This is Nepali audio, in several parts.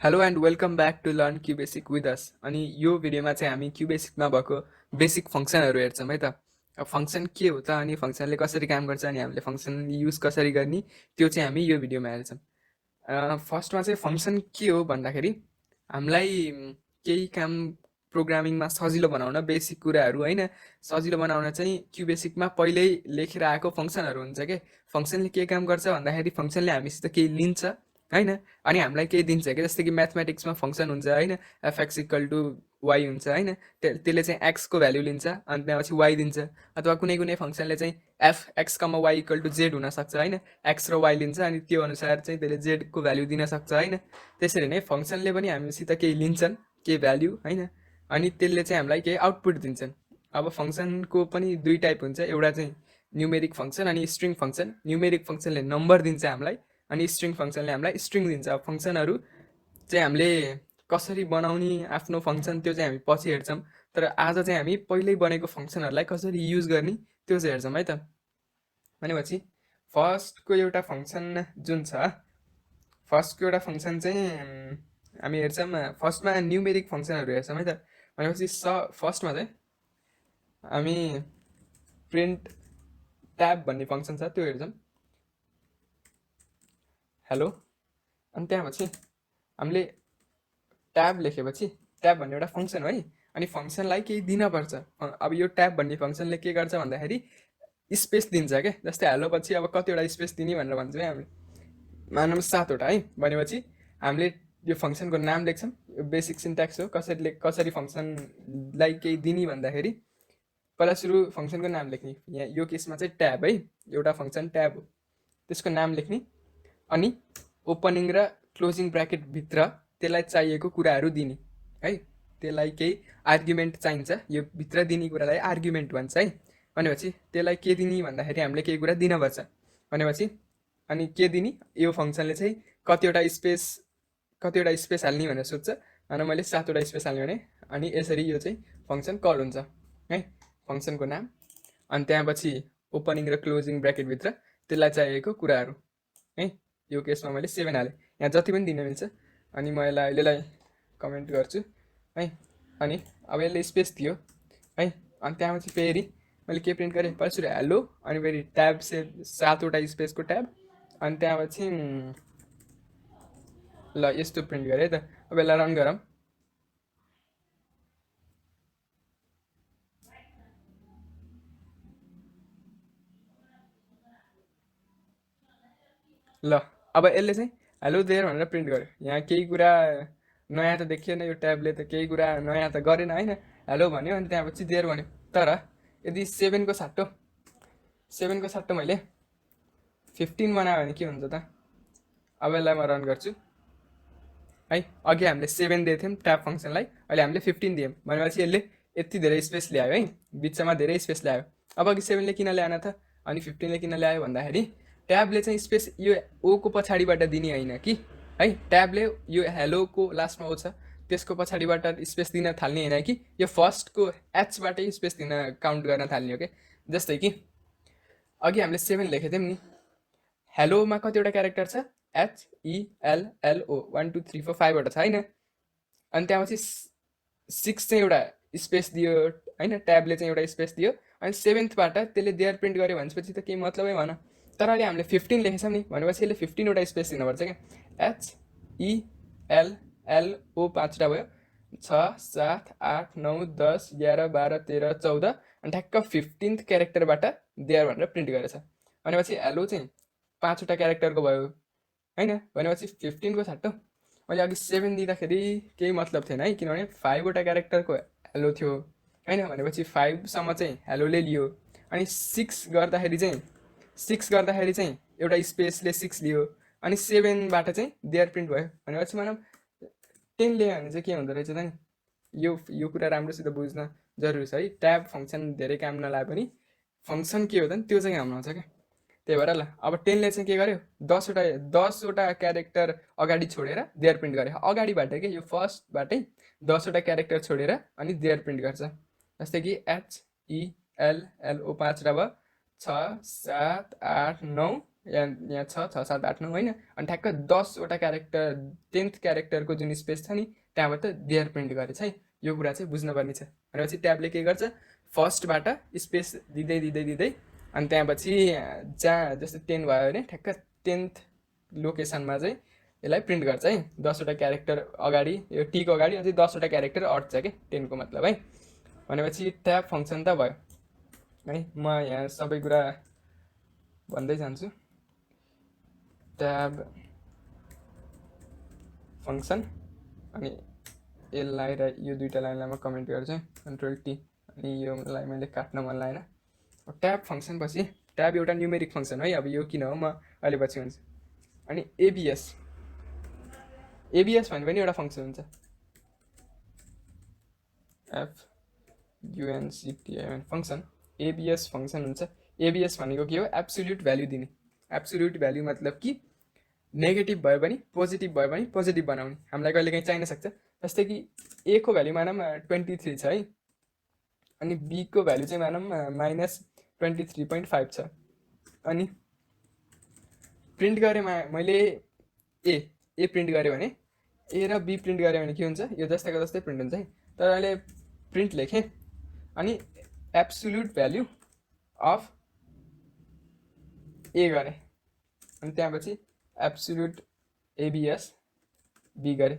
Hello and welcome back to learn QBasic with us. अनि यो भिडियोमा चाहिँ हामी क्यु बेसिकमा भएको बेसिक फङ्सनहरू हेर्छौँ है त। अब फङ्सन के हो त, अनि फङ्सनले कसरी काम गर्छ, अनि हामीले फङ्सन युज कसरी गर्ने, त्यो चाहिँ हामी यो भिडियोमा हेर्छौँ। फर्स्टमा चाहिँ फङ्सन के हो भन्दाखेरि हामीलाई केही काम प्रोग्रामिङमा सजिलो बनाउन बेसिक कुराहरू होइन, सजिलो बनाउन चाहिँ क्यु बेसिकमा पहिल्यै लेखेर आएको फङ्सनहरू हुन्छ के। फङ्सनले के काम गर्छ भन्दाखेरि फङ्सनले हामीसित केही लिन्छ होइन, अनि हामीलाई केही दिन्छ क्या। जस्तै कि म्याथमेटिक्समा फङ्सन हुन्छ होइन, एफएक्स इक्वल टु वाइ हुन्छ होइन, त्यसले चाहिँ एक्सको भ्याल्यु लिन्छ अनि त्यहाँपछि वाइ दिन्छ। अथवा कुनै कुनै फङ्सनले चाहिँ f x comma y equal to z हुनसक्छ होइन, एक्स र वाइ लिन्छ अनि त्यो अनुसार चाहिँ त्यसले जेडको भ्याल्यु दिन सक्छ होइन। त्यसरी नै फङ्सनले पनि हामीसित केही लिन्छन्, केही भ्याल्यु होइन, अनि त्यसले चाहिँ हामीलाई केही आउटपुट दिन्छन्। अब फङ्सनको पनि दुई टाइप हुन्छ, एउटा चाहिँ न्युमेरिक फङ्सन अनि स्ट्रिङ फङ्सन। न्युमेरिक फङ्सनले नम्बर दिन्छ हामीलाई, अनि स्ट्रिङ फङ्सनले हामीलाई स्ट्रिङ दिन्छ। अब फङ्सनहरू चाहिँ हामीले कसरी बनाउने आफ्नो फङ्सन त्यो चाहिँ हामी पछि हेर्छौँ, तर आज चाहिँ हामी पहिल्यै बनेको फङ्सनहरूलाई कसरी युज गर्ने त्यो चाहिँ हेर्छौँ है त। भनेपछि फर्स्टको एउटा फङ्सन जुन छ, फर्स्टको एउटा फङ्सन चाहिँ हामी हेर्छौँ। फर्स्टमा न्युमेरिक फङ्सनहरू हेर्छौँ है त। भनेपछि फर्स्टमा चाहिँ हामी प्रिन्ट ट्याब भन्ने फङ्सन छ त्यो हेर्छौँ। हेलो, अनि त्यहाँपछि हामीले ट्याब लेखेपछि ट्याब भन्ने एउटा फङ्सन हो है, अनि फङ्सनलाई केही दिनपर्छ। अब यो ट्याब भन्ने फङ्सनले के गर्छ भन्दाखेरि स्पेस दिन्छ क्या। जस्तै हेलो पछि अब कतिवटा स्पेस दिने भनेर भन्छौँ है हामीले, मानौँ 7वटा है। भनेपछि हामीले यो फङ्सनको नाम लेख्छौँ, यो बेसिक सिन्ट्याक्स हो। कसरी फङ्सनलाई केही दिने भन्दाखेरि पहिला सुरु फङ्सनको नाम लेख्ने। यहाँ यो केसमा चाहिँ ट्याब है, एउटा फङ्सन ट्याब हो, त्यसको नाम लेख्ने, अनि ओपनिङ र क्लोजिङ ब्राकेटभित्र त्यसलाई चाहिएको कुराहरू दिने है। त्यसलाई केही आर्ग्युमेन्ट चाहिन्छ, यो भित्र दिने कुरालाई आर्ग्युमेन्ट भन्छ है। भनेपछि त्यसलाई के दिने भन्दाखेरि हामीले केही कुरा दिनुपर्छ। भनेपछि अनि के दिने, यो फङ्सनले चाहिँ कतिवटा स्पेस हाल्ने भनेर सोध्छ, अनि मैले 7वटा स्पेस हाल्ने भने, अनि यसरी यो चाहिँ फङ्सन कल हुन्छ है, फङ्सनको नाम। अनि त्यहाँपछि ओपनिङ र क्लोजिङ ब्राकेटभित्र त्यसलाई चाहिएको कुराहरू है। यो केसमा मैले 7 हालेँ, यहाँ जति पनि दिन मिल्छ। अनि म यसलाई कमेन्ट गर्छु है। अनि अब यसले स्पेस दियो है, अनि त्यहाँपछि फेरि मैले के प्रिन्ट गरेँ, पहिला सुरु हेलो, अनि फेरि ट्याब 7वटा स्पेसको ट्याब, अनि त्यहाँपछि ल यस्तो प्रिन्ट गरेँ है त। अब यसलाई रन गरौँ। ल अब यसले चाहिँ हेलो देयर भनेर प्रिन्ट गर्यो। यहाँ केही कुरा नयाँ त देखिएन, यो ट्याबले त केही कुरा नयाँ त गरेन होइन, हेलो भन्यो अनि त्यहाँपछि देयर भन्यो। तर यदि 7को सट्टो मैले 15 बनायो भने के हुन्छ त। अब यसलाई म रन गर्छु है। अघि हामीले 7 दिएको थियौँ ट्याब फङ्सनलाई, अहिले हामीले 15 दियौँ। भनेपछि यसले यति धेरै स्पेस ल्यायो है, बिचमा धेरै स्पेस ल्यायो। अब अघि 7ले किन ल्याएन त, अनि 15ले किन ल्यायो भन्दाखेरि ट्याबले चाहिँ स्पेस यो ओको पछाडिबाट दिने होइन कि है। ट्याबले यो हेलोको लास्टमा ओ छ त्यसको पछाडिबाट स्पेस दिन थाल्ने होइन कि, यो फर्स्टको एचबाटै स्पेस दिन काउन्ट गर्न थाल्ने हो कि। जस्तै कि अघि हामीले 7 लेखेको थियौँ नि, हेलोमा कतिवटा क्यारेक्टर छ, HELLO 1 2 3 4 5वटा छ होइन। अनि त्यहाँपछि 6 चाहिँ एउटा स्पेस दियो होइन, ट्याबले चाहिँ एउटा स्पेस दियो, अनि 7थबाट त्यसले देयर प्रिन्ट गर्यो भनेपछि त केही मतलबै भएन। तर अहिले हामीले 15 लेखेछौँ नि, भनेपछि यसले 15वटा स्पेस दिनुपर्छ क्या। HELLO 5वटा भयो, 6 7 8 9 10 11 12 13 14, अनि ठ्याक्क 15th क्यारेक्टरबाट देयर भनेर प्रिन्ट गरेछ। भनेपछि हेलो चाहिँ 5वटा क्यारेक्टरको भयो होइन। भनेपछि 15को सट्टो मैले अघि 7 दिँदाखेरि केही मतलब थिएन है, किनभने 5वटा क्यारेक्टरको हेलो थियो होइन। भनेपछि 5सम्म चाहिँ हेलोले लियो, अनि 6 गर्दाखेरि चाहिँ एउटा स्पेसले 6 लियो, अनि 7बाट चाहिँ देयर प्रिन्ट भयो। भनेपछि मानौँ 10 लियो भने चाहिँ के हुँदो रहेछ त नि, यो कुरा राम्रोसित बुझ्न जरुरी छ है। ट्याब फङ्सन धेरै काम नलाए पनि फङ्सन के हो त नि त्यो चाहिँ काम आउँछ क्या। त्यही भएर ल अब 10ले चाहिँ के गर्यो, 10वटा क्यारेक्टर अगाडि छोडेर देयर प्रिन्ट गर्यो। अगाडिबाट के, यो फर्स्टबाटै 10वटा क्यारेक्टर छोडेर अनि देयर प्रिन्ट गर्छ। जस्तै कि HELLO 5वटा भयो, 6 7 8 9 यहाँ छ 6 7 8 9 होइन, अनि ठ्याक्क 10वटा क्यारेक्टर 10th क्यारेक्टरको जुन स्पेस छ नि त्यहाँबाट देयर प्रिन्ट गरेछ है। यो कुरा चाहिँ बुझ्नुपर्ने छ। भनेपछि ट्याबले के गर्छ, फर्स्टबाट स्पेस दिँदै दिँदै दिँदै अनि त्यहाँपछि जहाँ जस्तै 10 भयो भने ठ्याक्क 10th लोकेसनमा चाहिँ यसलाई प्रिन्ट गर्छ है। 10वटा क्यारेक्टर अगाडि, यो टीको अगाडि अझै 10वटा क्यारेक्टर अट्छ क्या 10को मतलब है। भनेपछि ट्याब फङ्सन त भयो है। म यहाँ सबै कुरा भन्दै जान्छु। ट्याब फङ्सन अनि यसलाई र यो दुईवटा लाइनलाई म कमेन्ट गर्छु, कन्ट्रोल टी। अनि योलाई मैले काट्न मन लागेन। ट्याब फङ्सन पछि ट्याब एउटा न्युमेरिक फङ्सन है। अब यो किन हो म अहिले पछि भन्छु। अनि एबिएस, एबिएस भने पनि एउटा फङ्सन हुन्छ, FUNCTION फङ्सन, एबिएस फङ्सन हुन्छ। एबिएस भनेको के हो, एब्सोल्युट भ्याल्यू दिने। एब्सोल्युट भ्याल्यू मतलब कि नेगेटिभ भयो भने पोजिटिभ भयो भने पोजिटिभ बनाउने हामीलाई कहिले काहीँ चाहिन सक्छ। जस्तै कि ए को भ्याल्यू मानौँ 23 छ है, अनि बी को भ्याल्यू चाहिँ मानौँ -23.5 छ। अनि प्रिन्ट गरेँ मैले ए प्रिन्ट गरेँ भने, ए र बी प्रिन्ट गरेँ भने के हुन्छ, यो जस्तैको जस्तै प्रिन्ट हुन्छ है। तर अहिले प्रिन्ट लेखेँ अनि एब्सोल्युट भ्याल्यू अफ ए गरेँ अनि त्यहाँपछि एब्सोल्युट एबिएस बी गरेँ।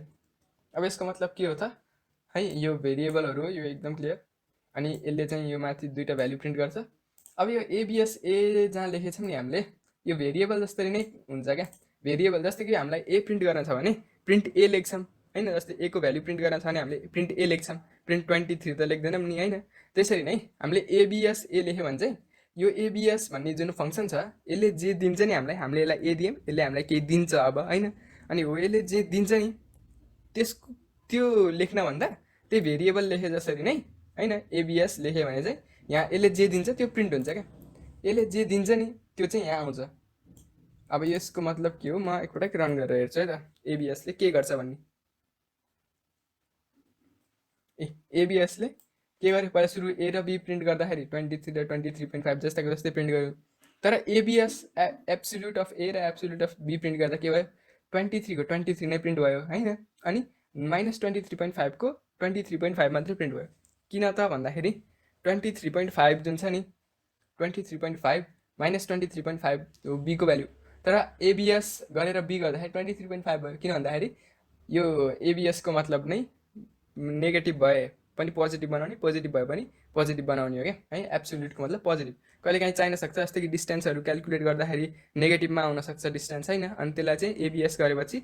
अब यसको मतलब के हो त है, यो भेरिएबलहरू हो, यो एकदम क्लियर। अनि यसले चाहिँ यो माथि दुईवटा भ्याल्यू प्रिन्ट गर्छ। अब यो एबिएस ए जहाँ लेखेछौँ नि हामीले, यो भेरिएबल जस्तै नै हुन्छ क्या। भेरिएबल जस्तै कि हामीलाई ए प्रिन्ट गर्न छ भने प्रिन्ट ए लेख्छौँ होइन। जस्तै ए को भ्याल्यू प्रिन्ट गर्न छ भने हामीले प्रिन्ट ए लेख्छौँ, प्रिन्ट 23 त लेख्दैनौँ नि होइन। त्यसरी नै हामीले एबिएस ए लेख्यो भने चाहिँ यो एबिएस भन्ने जुन फङ्सन छ यसले जे दिन्छ नि हामीलाई, हामीले यसलाई ए दियौँ, यसले हामीलाई केही दिन्छ अब होइन। अनि हो यसले जे दिन्छ नि त्यसको त्यो लेख्नभन्दा त्यही भेरिएबल लेखे जसरी नै होइन, एबिएस लेख्यो भने चाहिँ यहाँ यसले जे दिन्छ त्यो प्रिन्ट हुन्छ क्या। यसले जे दिन्छ नि त्यो चाहिँ यहाँ आउँछ। अब यसको मतलब के हो, म एकपटक रन गरेर हेर्छु है त एबिएसले के गर्छ भन्ने। एबिएसले के गर्यो, पहिला सुरु ए र बी प्रिन्ट गर्दाखेरि 23 र 23.5 जस्ताको जस्तै प्रिन्ट गर्यो। तर एबिएस एब्सोल्युट अफ ए र एब्सोल्युट अफ बी प्रिन्ट गर्दा के भयो, 23 को 23 नै प्रिन्ट भयो होइन। अनि -23.5 को 23.5 मात्रै प्रिन्ट भयो। किन त भन्दाखेरि 23.5 जुन छ नि, 23.5 -23.5 हो बीको भ्याल्यू। तर एबिएस गरेर बी गर्दाखेरि 23.5 भयो। किन भन्दाखेरि यो एबिएसको मतलब नै नेगेटिभ भए पनि पोजिटिभ बनाउने, पोजिटिभ भयो भने पोजिटिभ बनाउने हो क्या है। एब्सोल्युटको मतलब पोजिटिभ। कहिले काहीँ चाहिन सक्छ, जस्तै कि डिस्टेन्सहरू क्यालकुलेट गर्दाखेरि नेगेटिभमा आउनसक्छ डिस्टेन्स होइन। अनि त्यसलाई चाहिँ एबिएस गरेपछि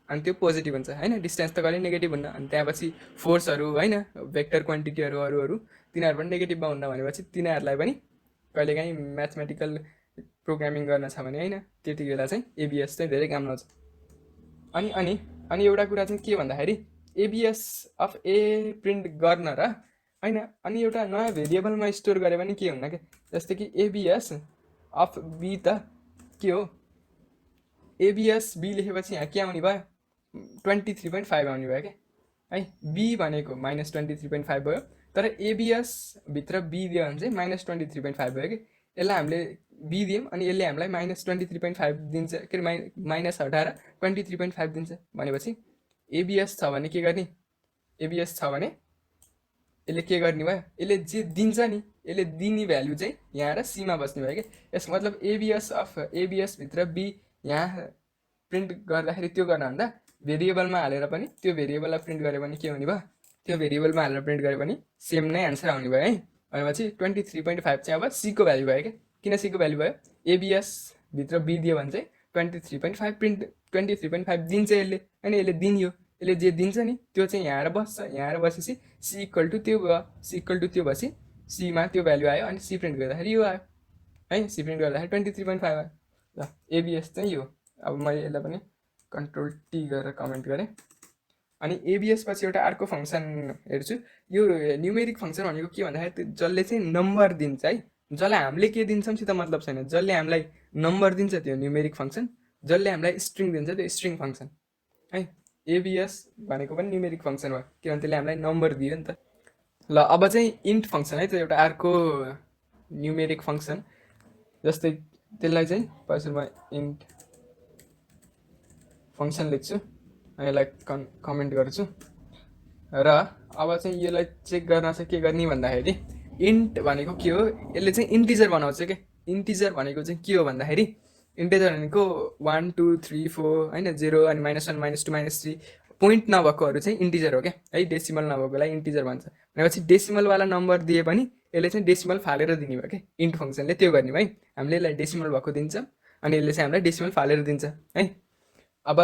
अनि त्यो पोजिटिभ हुन्छ होइन। डिस्टेन्स त कहिले नेगेटिभ हुन्न। अनि त्यहाँपछि फोर्सहरू होइन, भेक्टर क्वान्टिटीहरू अरू तिनीहरू पनि नेगेटिभमा हुन्न। भनेपछि तिनीहरूलाई पनि कहिलेकाहीँ म्याथमेटिकल प्रोग्रामिङ गर्न छ भने होइन, त्यति बेला चाहिँ एबिएस चाहिँ धेरै काम लाउँछ। अनि अनि अनि एउटा कुरा चाहिँ के भन्दाखेरि एबिएस अफ ए प्रिन्ट गर्न र होइन, अनि एउटा नयाँ भेरिएबलमा स्टोर गरे पनि के हुन्न क्या। जस्तै कि एबिएस अफ बी त के हो, एबिएस बी लेखेपछि यहाँ के आउने भयो, 23.5 आउने भयो क्या है। बी भनेको -23.5 भयो। तर एबिएस भित्र बी दियो भने चाहिँ -23.5 भयो कि। यसलाई हामीले बी दियौँ अनि यसले हामीलाई -23.5 दिन्छ के अरे, माइनस हटाएर 23.5 दिन्छ। भनेपछि एबिएस छ भने के गर्ने, एबिएस छ भने यसले के गर्ने भयो, यसले जे दिन्छ नि यसले दिने भ्याल्यु चाहिँ यहाँ र सीमा बस्ने भयो क्या। यसको मतलब एबिएस अफ एबिएस भित्र बी यहाँ प्रिन्ट गर्दाखेरि त्यो गर्नुभन्दा भेरिएबलमा हालेर पनि त्यो भेरिएबललाई प्रिन्ट गऱ्यो भने के हुने भयो, त्यो भेरिएबलमा हालेर प्रिन्ट गऱ्यो भने सेम नै आन्सर आउने भयो है। भनेपछि 23.5 चाहिँ अब सीको भ्याल्यु भयो क्या। किन सीको भ्याल्यु भयो, एबिएस भित्र बी दियो भने चाहिँ 23.5 प्रिन्ट 23.5 दिन्छ यसले होइन। यसले दिन्यो, यसले जे दिन्छ नि त्यो चाहिँ यहाँ बस्छ। यहाँ बसेपछि सी इक्वल टु त्यो भयो, सी इक्वल टु त्यो भएपछि सीमा त्यो भ्याल्यु आयो। अनि सी प्रिन्ट गर्दाखेरि यो आयो है, सी प्रिन्ट गर्दाखेरि 23.5 आयो। ल एबिएस चाहिँ यो। अब मैले यसलाई पनि कन्ट्रोल टी गरेर कमेन्ट गरेँ। अनि एबिएस पछि एउटा अर्को फङ्सन हेर्छु। यो न्युमेरिक फङ्सन भनेको के भन्दाखेरि जसले चाहिँ नम्बर दिन्छ है, जसलाई हामीले के दिन्छौँ सित मतलब छैन। जसले हामीलाई नम्बर दिन्छ त्यो न्युमेरिक फङ्सन, जसले हामीलाई स्ट्रिङ दिन्छ त्यो स्ट्रिङ फङ्सन है। एबिएस भनेको पनि न्युमेरिक फङ्सन भयो किनभने त्यसले हामीलाई नम्बर दियो नि त। ल अब चाहिँ इन्ट फङ्सन है, त एउटा अर्को न्युमेरिक फङ्सन। जस्तै त्यसलाई चाहिँ पछि म इन्ट फङ्सन लेख्छु अनि यसलाई कमेन्ट गर्छु र अब चाहिँ यसलाई चेक गर्न चाहिँ के गर्ने भन्दाखेरि इन्ट भनेको के हो, यसले चाहिँ इन्टिजर बनाउँछ क्या। इन्टिजर भनेको चाहिँ के हो भन्दाखेरि इन्टिजर भनेको 1 2 3 4 होइन 0 अनि -1 -2 -3 पोइन्ट नभएकोहरू चाहिँ इन्टिजर हो क्या है। डेसिमल नभएकोलाई इन्टिजर भन्छ। भनेपछि डेसिमलवाला नम्बर दिए पनि यसले चाहिँ डेसिमल फालेर दिने भयो क्या। इन्ट फङ्सनले त्यो गर्ने भयो है। हामीले यसलाई डेसिमल भएको दिन्छ अनि यसले चाहिँ हामीलाई डेसिमल फालेर दिन्छ है। अब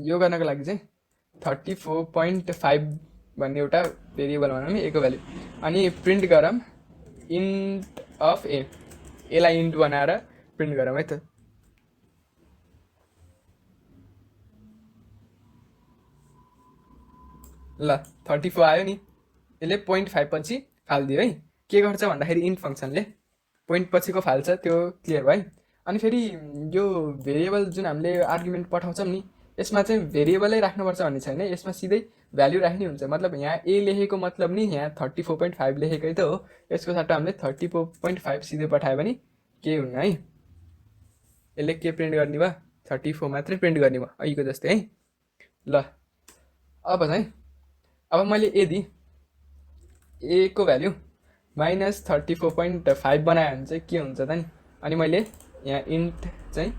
यो गर्नको लागि चाहिँ 34.5 भन्ने एउटा भेरिएबल भनौँ ए को भ्याल्यु अनि प्रिन्ट गरौँ इन्ट अफ ए। यसलाई इन्ट बनाएर प्रिन्ट गरौँ है त। ल 34 आयो नि, यसले 0.5 पछि फालिदियो है। के गर्छ भन्दाखेरि इन्ट फङ्सनले पोइन्ट पछिको फाल्छ, त्यो क्लियर भयो है। अनि फेरि यो भेरिएबल जुन हामीले आर्गुमेन्ट पठाउँछौँ नि यसमा चाहिँ भेरिएबलै राख्नुपर्छ भन्ने छैन, यसमा सिधै भ्याल्यु राख्ने हुन्छ। मतलब यहाँ ए लेखेको मतलब नि यहाँ 34.5 लेखेकै त हो। यसको सट्टा हामीले 34.5 सिधै पठायो भने के हुन्न है। यसले के प्रिन्ट गर्ने भयो, 34 मात्रै प्रिन्ट गर्ने भयो अहिलेको जस्तै है। ल अब चाहिँ अब मैले यदि ए को भ्याल्यु -34.5 बनायो भने चाहिँ के हुन्छ त नि। अनि मैले यहाँ इन्ट चाहिँ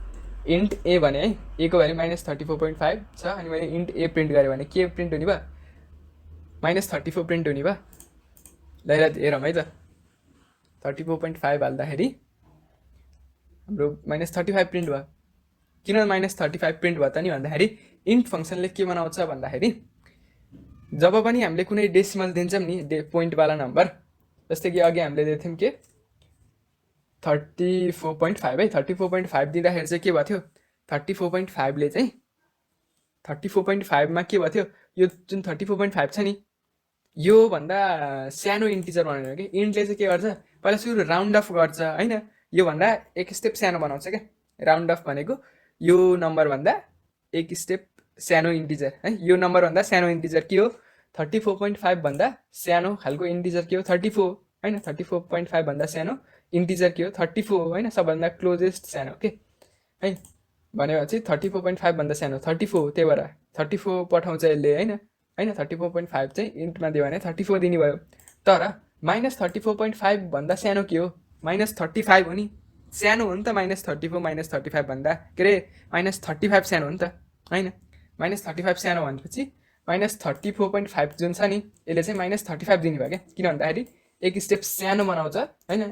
इन्ट ए भने है, ए को भ्याल्यु -34.5 छ अनि मैले इन्ट ए प्रिन्ट गरेँ भने के प्रिन्ट हुने भयो, -34 प्रिन्ट हुने भयो। ल हेरौँ है त। 34.5 हाल्दाखेरि हाम्रो -35 प्रिन्ट भयो। किन -35 प्रिन्ट भयो त नि भन्दाखेरि इन्ट फङ्सनले के बनाउँछ भन्दाखेरि जब पनि हामीले कुनै डेसिमल दिन्छौँ नि पोइन्टवाला नम्बर, जस्तै कि अघि हामीले दिएको थियौँ के 34.5 है। 34.5 दिँदाखेरि चाहिँ के भयो थियो, 34.5ले चाहिँ 34.5 मा के भयो थियो, यो जुन 34.5 छ नि योभन्दा सानो इन्टिजर बनाउने कि इन्टले चाहिँ के गर्छ पहिला सुरु राउन्ड अफ गर्छ होइन, योभन्दा एक स्टेप सानो बनाउँछ क्या। राउन्ड अफ भनेको यो नम्बरभन्दा एक स्टेप सानो इन्टिजर है। यो नम्बरभन्दा सानो इन्टिजर के हो, 34.5 भन्दा सानो खालको इन्टिजर के हो 34 होइन। 34.5 भन्दा सानो इन्टिजर के हो 34 होइन, सबभन्दा क्लोजेस्ट सानो के है। भनेपछि 34.5 भन्दा सानो 34, त्यही भएर 34 पठाउँछ यसले होइन। 34.5 चाहिँ इन्टमा दियो भने 34 दिने भयो। तर -34.5 भन्दा सानो के हो, -35 हो नि, सानो हो नि त। -34 -35 भन्दा के अरे -35 सानो हो नि त होइन। -35 सानो भनेपछि -34.5 जुन छ नि यसले चाहिँ -35 दिने भयो क्या। किन भन्दाखेरि एक स्टेप सानो बनाउँछ होइन,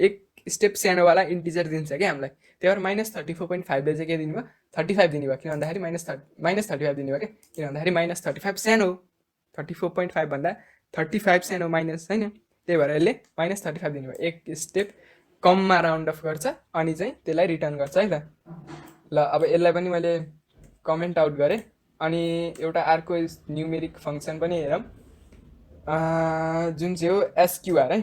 एक स्टेप सानोवाला इन्टिजर दिन्छ क्या हामीलाई। त्यही भएर -34.5ले चाहिँ के दिने भयो, 35 दिने भयो। किन भन्दाखेरि -35 दिने भयो क्या। किन भन्दाखेरि -35 सानो, 34.5 भन्दा 35 सानो माइनस होइन, त्यही भएर यसले -35 दिने भयो। एक स्टेप कममा राउन्ड अफ गर्छ अनि चाहिँ त्यसलाई रिटर्न गर्छ है त। ल अब यसलाई पनि मैले कमेन्ट आउट गरेँ अनि एउटा अर्को न्युमेरिक फङ्सन पनि हेरौँ जुन चाहिँ हो एसक्युआर है।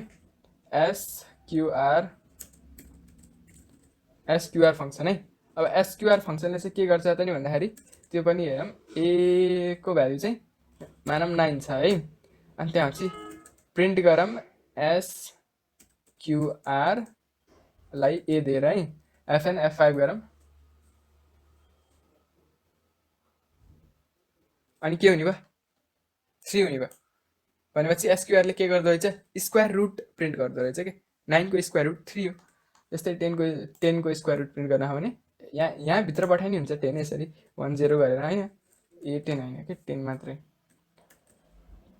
एसक्युआर फङ्सन है। अब एसक्युआर फङ्सनले चाहिँ के गर्छ त नि भन्दाखेरि त्यो पनि हेरौँ। ए को भ्याल्यु चाहिँ मानौँ 9 छ है। अनि त्यहाँपछि प्रिन्ट गरौँ एसक्युआरलाई ए दिएर है, एफएन F5 गरौँ। अनि के हुने भयो, 3 हुने भयो। भनेपछि एसक्युआरले के गर्दो रहेछ, स्क्वायर रुट प्रिन्ट गर्दो रहेछ कि 9 को स्क्वायर रुट 3 हो। जस्तै 10 को स्क्वायर रुट प्रिन्ट गर्न हो भने यहाँभित्र पठाइ नि हुन्छ 10 यसरी 1 0 गरेर होइन। ए 10 होइन कि 10 मात्रै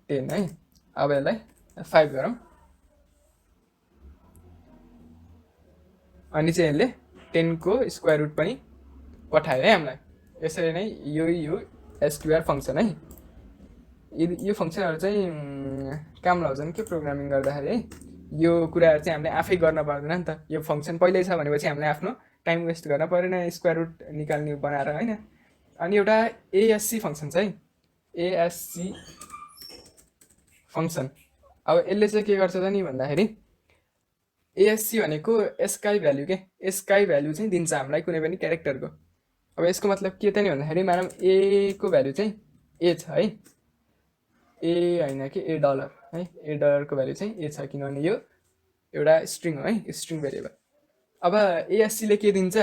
10 है। अब यसलाई 5 गरौँ अनि चाहिँ यसले 10 को स्क्वायर रुट पनि पठायो है हामीलाई। यसरी नै यो एसक्युआर फङ्सन है। यो फङ्सनहरू चाहिँ काम लगाउँछन् कि प्रोग्रामिङ गर्दाखेरि है। यो कुराहरू चाहिँ हामीले आफै गर्न पर्दैन नि त। यो फङ्सन पहिल्यै छ भनेपछि हामीले आफ्नो टाइम वेस्ट गर्न परेन स्क्वायर रुट निकाल्ने बनाएर होइन। अनि एउटा एएससी फङ्सन छ है, एएससी फङ्सन। अब यसले चाहिँ के गर्छ त नि भन्दाखेरि एएससी भनेको एसकाई भ्याल्यु के, एसकाई भ्याल्यु चाहिँ दिन्छ हामीलाई कुनै पनि क्यारेक्टरको। अब यसको मतलब के त नि भन्दाखेरि मानौँ ए को भ्याल्यु चाहिँ ए छ है, ए होइन कि ए डलर है, ए डलरको भ्याल्यु चाहिँ ए छ किनभने यो एउटा स्ट्रिङ हो है, स्ट्रिङ भेरिएबल। अब एएससीले के दिन्छ,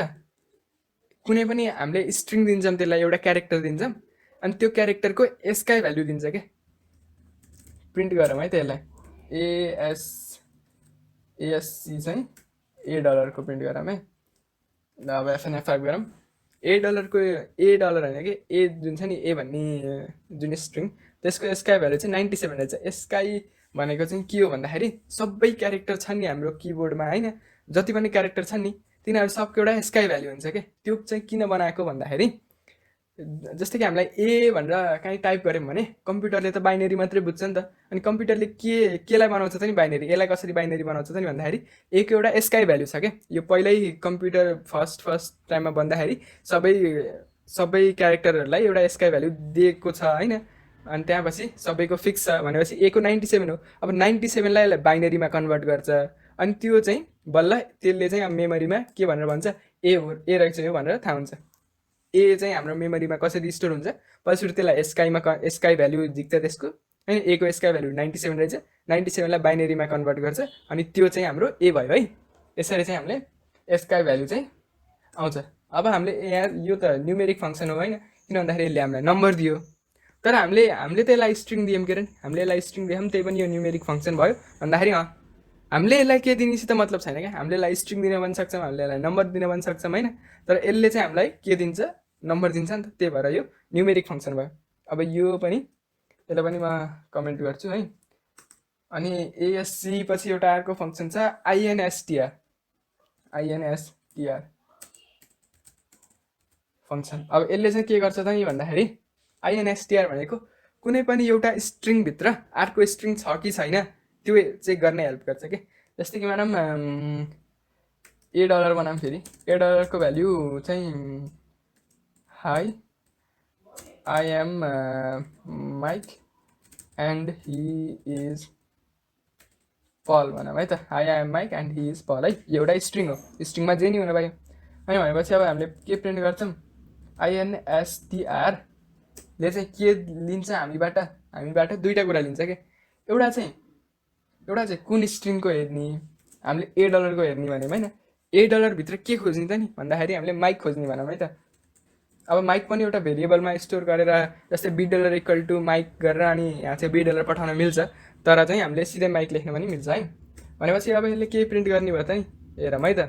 कुनै पनि हामीले स्ट्रिङ दिन्छौँ, त्यसलाई एउटा क्यारेक्टर दिन्छौँ, अनि त्यो क्यारेक्टरको एसकाई भ्याल्यु दिन्छ क्या। प्रिन्ट गरौँ है त्यसलाई, एएससी चाहिँ $A प्रिन्ट गरौँ है। ल अब FNF5 गरौँ। $A होइन कि ए जुन छ नि, ए भन्ने जुन स्ट्रिङ, त्यसको एसकाई भ्याल्यु चाहिँ 97 रहेछ। एसकाई भनेको चाहिँ के हो भन्दाखेरि सबै क्यारेक्टर छन् नि हाम्रो किबोर्डमा होइन, जति पनि क्यारेक्टर छन् नि तिनीहरू सबको एउटा एसकाई भ्याल्यु हुन्छ क्या। त्यो चाहिँ किन बनाएको भन्दाखेरि जस्तै कि हामीलाई ए भनेर काहीँ टाइप गऱ्यौँ भने कम्प्युटरले त बाइनेरी मात्रै बुझ्छ नि त, अनि कम्प्युटरले केलाई बनाउँछ त नि बाइनेरी, यसलाई कसरी बाइनेरी बनाउँछ त नि भन्दाखेरि एक एउटा एसकाई भ्याल्यु छ क्या। यो पहिल्यै कम्प्युटर फर्स्ट टाइममा बन्दाखेरि सबै सबै क्यारेक्टरहरूलाई एउटा एसकाई भ्याल्यु दिएको छ होइन, अनि त्यहाँपछि सबैको फिक्स छ भनेपछि ए को 97 हो। अब 97लाई बाइनेरीमा कन्भर्ट गर्छ, अनि त्यो चाहिँ बल्ल त्यसले चाहिँ अब मेमोरीमा के भनेर भन्छ, ए हो, ए रहेछ यो भनेर थाहा हुन्छ। ए चाहिँ हाम्रो मेमोरीमा कसरी स्टोर हुन्छ, पहिला सुरु त्यसलाई एसकाई भ्याल्यु दिक्छ त्यसको होइन, ए को एसकाई भ्याल्यु 97 रहेछ, 97लाई बाइनेरीमा कन्भर्ट गर्छ, अनि त्यो चाहिँ हाम्रो ए भयो है। यसरी चाहिँ हामीले एसकाई भ्याल्यु चाहिँ आउँछ। अब हामीले यहाँ यो त न्युमेरिक फङ्सन हो होइन, किन भन्दाखेरि यसले हामीलाई नम्बर दियो, तर हामीले त्यसलाई स्ट्रिङ दियौँ के अरे, हामीले यसलाई स्ट्रिङ दियौँ, त्यही पनि यो न्युमेरिक फङ्सन भयो भन्दाखेरि हामीले यसलाई के दिनेसित मतलब छैन क्या। हामीले यसलाई स्ट्रिङ दिन पनि सक्छौँ, हामीले यसलाई नम्बर दिन पनि सक्छौँ होइन, तर यसले चाहिँ हामीलाई के दिन्छ, नम्बर दिन्छ नि त, त्यही भएर यो न्युमेरिक फङ्सन भयो। अब यो पनि यसलाई पनि म कमेन्ट गर्छु है। अनि एएससी पछि एउटा अर्को फङ्सन छ आइएनएसटिआर फङ्सन। अब यसले चाहिँ के गर्छ त नि भन्दाखेरि आइएनएसटिआर भनेको कुनै पनि एउटा स्ट्रिङभित्र अर्को स्ट्रिङ छ कि छैन त्यो चेक गर्ने हेल्प गर्छ कि। जस्तै कि मानौँ $A बनाऊँ, फेरि $A को भ्याल्यु चाहिँ hi I am Mike and he is Paul भनौँ है त, I am Mike and he is Paul है, एउटा स्ट्रिङ हो, स्ट्रिङमा जे नि हुन पायो अनि भनेपछि अब हामीले के प्रिन्ट गर्छौँ, आइएनएसटिआरले चाहिँ के लिन्छ हामीबाट दुईवटा कुरा लिन्छ क्या। एउटा चाहिँ कुन स्ट्रिङको हेर्ने, हामीले $A को हेर्ने भन्यौँ होइन, $A भित्र के खोज्ने त नि भन्दाखेरि हामीले माइक खोज्ने भनौँ है त। अब माइक पनि एउटा भेरिएबलमा स्टोर गरेर जस्तै $B = माइक गरेर अनि यहाँ चाहिँ $B पठाउन मिल्छ, तर चाहिँ हामीले सिधै माइक लेख्न पनि मिल्छ है। भनेपछि अब यसले के प्रिन्ट गर्ने भयो त नि, हेरौँ है त।